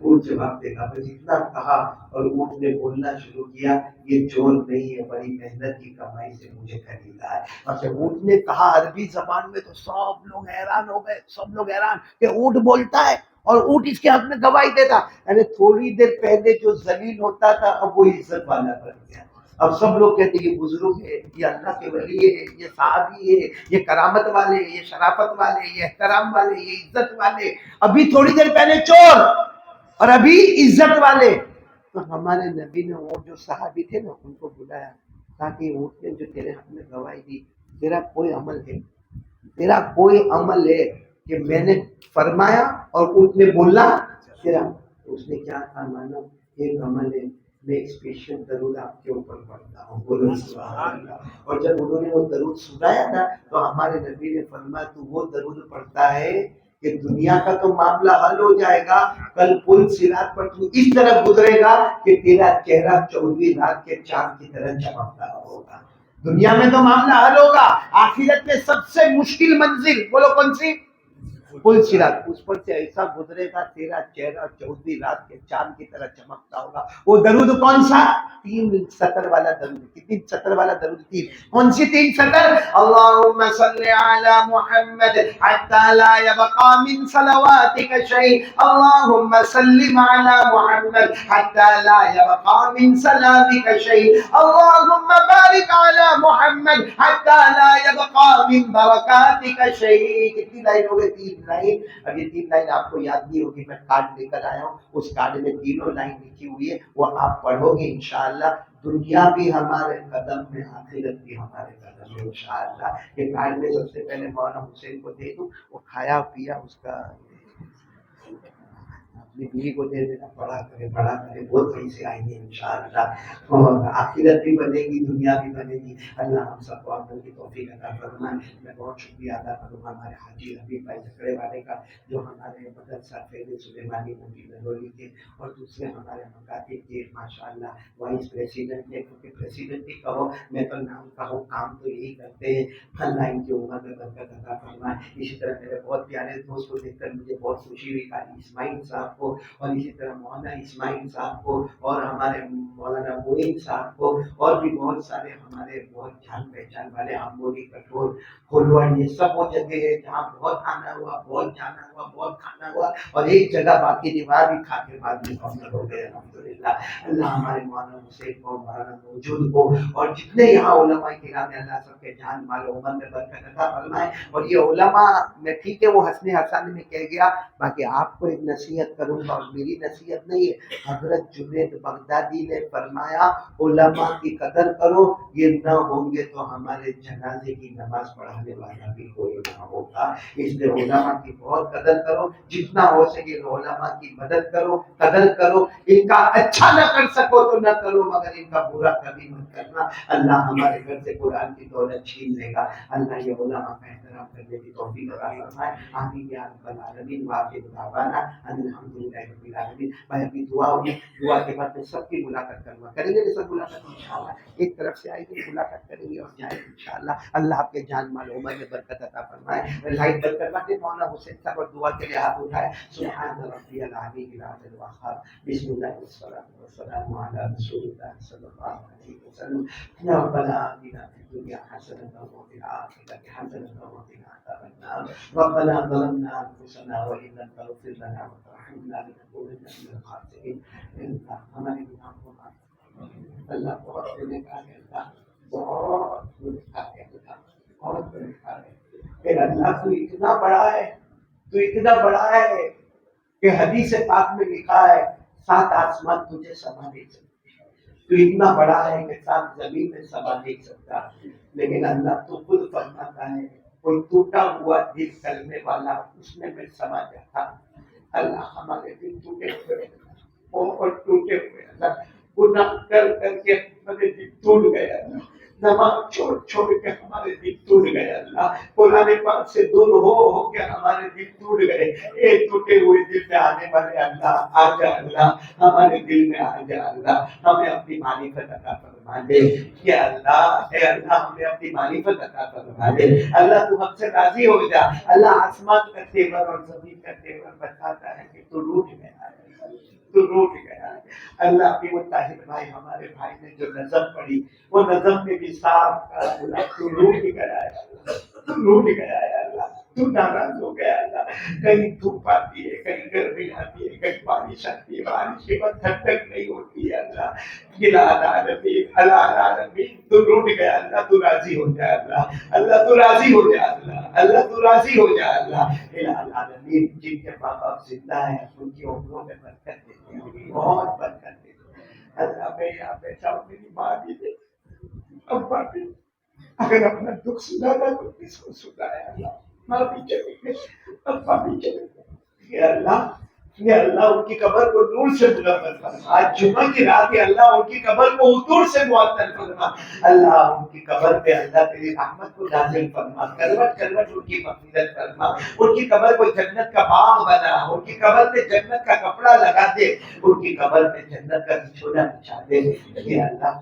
اونٹ جواب دے گا. بس اتنا کہا اور اونٹ نے بولنا شروع کیا یہ چور نہیں ہے، بڑی محنت کی کمائی سے مجھے خریدا ہے. اور جب اونٹ نے کہا عربی زبان میں تو سب لوگ حیران ہو گئے، سب لوگ حیران کہ اونٹ بولتا ہے اور اونٹ اس کے حق میں گواہی دیتا. یعنی تھوڑی دیر پہلے جو ذلیل ہوتا تھا اب وہ عزت والا بن گیا. اب سب لوگ کہتے ہیں یہ بزرگ ہے، یہ اللہ کے ولی ہے، یہ صحابی ہے، یہ کرامت والے، یہ شرافت والے، یہ احترام والے، یہ عزت والے. ابھی تھوڑی دیر پہلے چور اور ابھی عزت والے. تو ہمارے نبی نے وہ جو صحابی تھے نا ان کو بلایا تاکہ اونٹ نے جو تیرے حق میں گواہی دی تیرا کوئی عمل ہے، تیرا کوئی عمل ہے کہ میں نے فرمایا اور اونٹ نے بولا تیرا؟ اس نے کیا کہا مانو ایک عمل ہے، میں ایک اسپیشل درود آپ کے اوپر پڑھتا ہوں، بولو سبحان اللہ. اور جب انہوں نے وہ درود سنایا نا تو ہمارے نبی نے فرمایا تو وہ درود پڑھتا ہے کہ دنیا کا تو معاملہ حل ہو جائے گا، کل پل صراط پر تو اس طرح گزرے گا کہ تیرا چہرہ 14ویں رات کے چاند کی طرح چمکتا ہوگا. دنیا میں تو معاملہ حل ہوگا، آخرت میں سب سے مشکل منزل بولو کون سی؟ پل صراط. اس پر سے ایسا گزرے گا تیرا چہرہ 14ویں رات کے چاند کی طرح چمکتا ہوگا. وہ درود کون سا؟ 3 سطر والا درود. کتنی سطر والا درود؟ 3. کون سی 3 سطر؟ اللہم صل علی محمد حتی لا یبقى من صلواتک شیء. اللہم سلم علی محمد حتی لا یبقى من سلامک شیء. اللہم بارک علی محمد حتی لا یبقى من برکاتک شیء. کتنی لائن ہو گئی؟ 3 لائن. اب یہ 3 لائن آپ کو یاد نہیں ہوگی، میں کارڈ لے کر آیا ہوں، اس کارڈ میں 3 لائن لکھی ہوئی ہے، وہ آپ پڑھو گے انشاءاللہ. دنیا بھی ہمارے قدم میں، آخرت بھی ہمارے قدم میں انشاءاللہ. یہ کارڈ میں سب سے پہلے مولانا حسین کو دے دوں، وہ کھایا پیا اس کا اپنی بیوی کو دے دینا، پڑھا کرے بہت پیسے آئیں گے انشاءاللہ. اور آخرت بھی بنے گی، دنیا بھی بنے گی. اللہ ہم سب کو عمل کی توفیق عطا فرمائے. میں بہت شکریہ ادا کروں گا ہمارے حاجی حبیب بھائی جھکڑے والے کا، جو ہمارے مدرسہ فیض سلیمانی مفتی لدھولی کے اور دوسرے ہمارے مکاتب کے ماشاءاللہ وائس پریسیڈنٹ کے. کیونکہ پریسیڈنٹ ہی کہو، میں تو نام کہوں، کام تو یہی کرتے ہیں. اللہ ان کی عمر میں برکت عطا فرمائے. اسی طرح میرے بہت پیارے دوست کو دیکھ کر مجھے بہت خوشی ہوئی، قاری اسماعیل صاحب کو، اور اسی طرح مولانا اسماعیل صاحب کو، اور ہمارے مولانا معین صاحب کو، اور بھی بہت سارے ہمارے بہت جان پہچان والے آمبولی کٹور کھولوڑ. یہ سب وہ جگہ ہے جہاں بہت آنا ہوا، بہت جانا ہوا، بہت کھانا ہوا، اور ایک جگہ باقی دیوار بھی کھا کے بعد میں کاؤنٹر ہو گئے الحمدللہ. اللہ ہمارے مولانا حسین کو، مولانا موجود کو، اور جتنے یہاں علماء کرام ہیں، اللہ سب کے جان مال و عمر میں برکت عطا فرمائے. اور یہ علماء میں ٹھیک ہے وہ ہنسنے ہنسانے میں کہہ گیا، باقی آپ کو ایک نصیحت کروں گا، اور میری نصیحت نہیں ہے، حضرت جنید بغدادی نے فرمایا علماء کی قدر کرو، یہ نہ ہوں گے تو ہمارے جنازے کی نماز پڑھانے والا بھی کوئی نہ ہوگا. اس لیے علماء کی بہت قدر کرو، جتنا ہو سکے علماء کی مدد کرو، قدر کرو. ان کا اچھا نہ کر سکو تو نہ کرو، مگر ان کا برا کبھی مت کرنا. اللہ ہمارے گھر سے قرآن کی دولت چھین لے گا. اللہ یہ علماء کا احترام کرنے کی توفیق عطا فرمائے. آمین یا رب العالمین. وآخر دعوانا ان الحمدللہ رب العالمین. بھائی ابھی دعا ہوگی، دعا کے بعد میں سب کی ملاقات کروں گا. کریں گے نا سب ملاقات انشاءاللہ؟ ایک طرف سے آئیں گے، ملاقات کریں گے اور جائیں گے انشاءاللہ. اللہ آپ کے جان مال و عمر میں برکت عطا فرمائے. لائٹ بند کروا کے مولانا حسین صاحب اور دعا کے لیے ہاتھ اٹھائے. سبحان ربی العلی العلی الوہاب. بسم اللہ والصلاۃ والسلام علی رسول اللہ صلی اللہ علیہ وسلم. یا ربنا آتنا فی الدنیا حسنۃ وفی الآخرۃ حسنۃ وقنا عذاب النار. ربنا ظلمنا انفسنا وان لم تغفر لنا وترحمنا لنكونن من الخاسرین. اللہ ہمارے گناہوں کو معاف کر. اللہ بہت دینے کا ہے، اللہ بہت لکھا ہے، اللہ بہت لکھا ہے. پھر اللہ تو اتنا بڑا ہے، تو اتنا بڑا ہے کہ حدیث پاک میں لکھا ہے 7 آسمان تجھے سما نہیں سکتے. تو اتنا بڑا ہے کہ 7 زمین میں سما نہیں سکتا. لیکن اللہ تو خود فرماتا ہے کوئی ٹوٹا ہوا دل کرنے والا اس میں سما جاتا. اللہ ہمارے دل ٹوٹے ہوئے اور ٹوٹے ہوئے، اللہ گناہ کر کر کے ہمارے دل ٹوٹ گئے اللہ، نماز چھوڑ چھوڑ کے ہمارے دل ٹوٹ گئے اللہ، قرآن پاک سے دور ہو کے ہمارے دل ٹوٹ گئے، اے ٹوٹے ہوئے دل میں آنے والے اللہ آ جا اللہ، ہمارے دل میں آ جا اللہ، ہمیں اپنی معرفت عطا فرما دے یا اللہ، اے اللہ ہمیں اپنی معرفت عطا فرما دے اللہ، تو ہم سے راضی ہو جا اللہ، آسمان کا تیور اور زمین کا تیور بتاتا ہے کہ تو روٹ گیا ہے، تو روٹ گیا ہے اللہ، اپنی وہ طاہر بھائی ہمارے بھائی نے جو نظم پڑھی وہ نظم میں بھی صاف کہا اللہ، تو روٹ گیا ہے، تو روٹ گیا ہے اللہ، تو ناراض ہو گیا اللہ، کہیں دھوپ آتی ہے کہیں گرمی آتی ہے کہیں بارش آتی ہے، بارش کے بعد ٹھنڈک نہیں ہوتی ہے اللہ، العالمین تو روٹ گیا اللہ، تو راضی ہو جائے اللہ، اللہ تو راضی ہو جائے اللہ، اللہ تو راضی ہو جائے اللہ، العالمین جن کے ماں باپ زندہ ہیں ان کی عمروں میں برکت دیتے ہیں، بہت برکت دیتے ہیں اللہ، میں یہاں بیٹھا ہوں میری ماں بھی دے ابا بھی، اگر اپنا دکھ سنانا تو کس کو سنایا اللہ، ماں بھی چلے گئے ابا بھی چلے گئے یا اللہ، یا اللہ ان کی قبر کو نور سے منور فرما، آج جمعہ کی رات ہے اللہ ان کی قبر کو حضور سے معطر فرما اللہ، ان کی قبر پہ اللہ تیری رحمت کو نازل فرما، کروٹ کروٹ ان کی مغفرت فرما، ان کی قبر کو جنت کا باغ بنا، ان کی قبر پہ جنت کا کپڑا لگا دے، ان کی قبر پہ جنت کا بچھونا بچھا دے یا اللہ،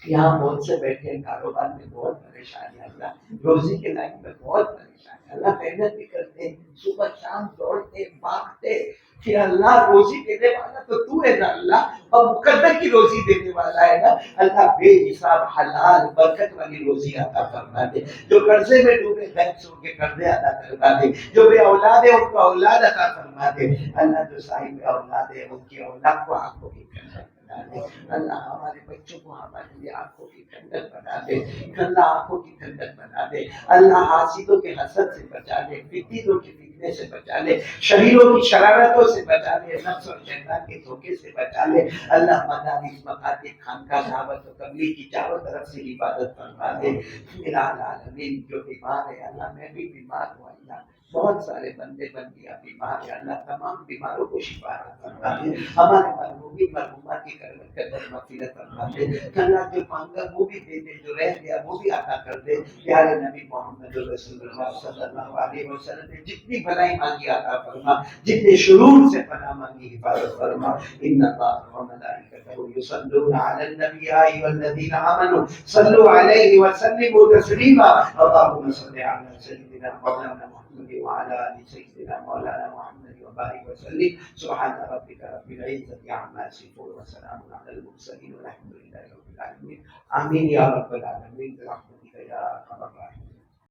یہاں بہت سے بیٹھے ہیں کاروبار میں بہت پریشان ہے اللہ، روزی کے لائن میں بہت پریشان ہے اللہ، محنت بھی کرتے ہیں صبح شام دوڑتے بھاگتے کہ اللہ روزی دینے والا تو تو ہے نا اللہ، اور مقدر کی روزی دینے والا ہے نا اللہ، بے حساب حلال برکت والی روزی عطا فرما دے، جو قرضے میں ڈوبے بینک سے ان کے قرضے ادا کروا دے، جو بے اولاد ہے ان کو اولاد عطا فرما دے اللہ، جو صاحب اولاد ہے ان کی اولاد کو آنکھوں کی ٹھنڈک بنا دے اللہ، ہمارے بچوں کو ہمارے لیے آنکھوں کی ٹھنڈک بنا دے اللہ، آنکھوں کی ٹھنڈک بنا دے اللہ، حاسدوں کے حسد سے بچا لے، فتنوں کے فتنے سے بچا لے، شریروں کی شرارتوں سے بچا لے، نفس اور شیطان کے دھوکے سے بچا لے اللہ، مدارس مکاتب خانقاہ دعوت و تبلیغ کی چاروں طرف سے حفاظت فرما دے میرا العالمین، جو بیمار ہے اللہ، میں بھی بیمار ہوں اللہ، بہت سارے بندے بندیاں بیمار ہیں اللہ، تمام بیماروں کو شفا فرما دے، ہمارے مرحومین مرحومات کی قدر مغفرت فرما دے اللہ، جو مانگا وہ بھی دے دے، جو رہ گیا وہ بھی عطا کر دے پیارے نبی محمد رسول اللہ صلی اللہ علیہ وسلم نے جتنی بھلائی مانگی عطا فرما، جتنے شرور سے پناہ مانگی حفاظت فرما، ان اللہ و ملائکتہ یصلون علی النبی یا ایھا الذین آمنوا صلوا علیہ وسلموا تسلیما، اللهم صل علی سیدنا مولانا محمد وعلى آل سيدنا مولانا محمد وبارك وسلم، سبحان ربك رب العزة عما يصفون وسلام على المرسلين والحمد لله رب العالمين، آمين يا رب العالمين برحمتك يا أرحم الراحمين.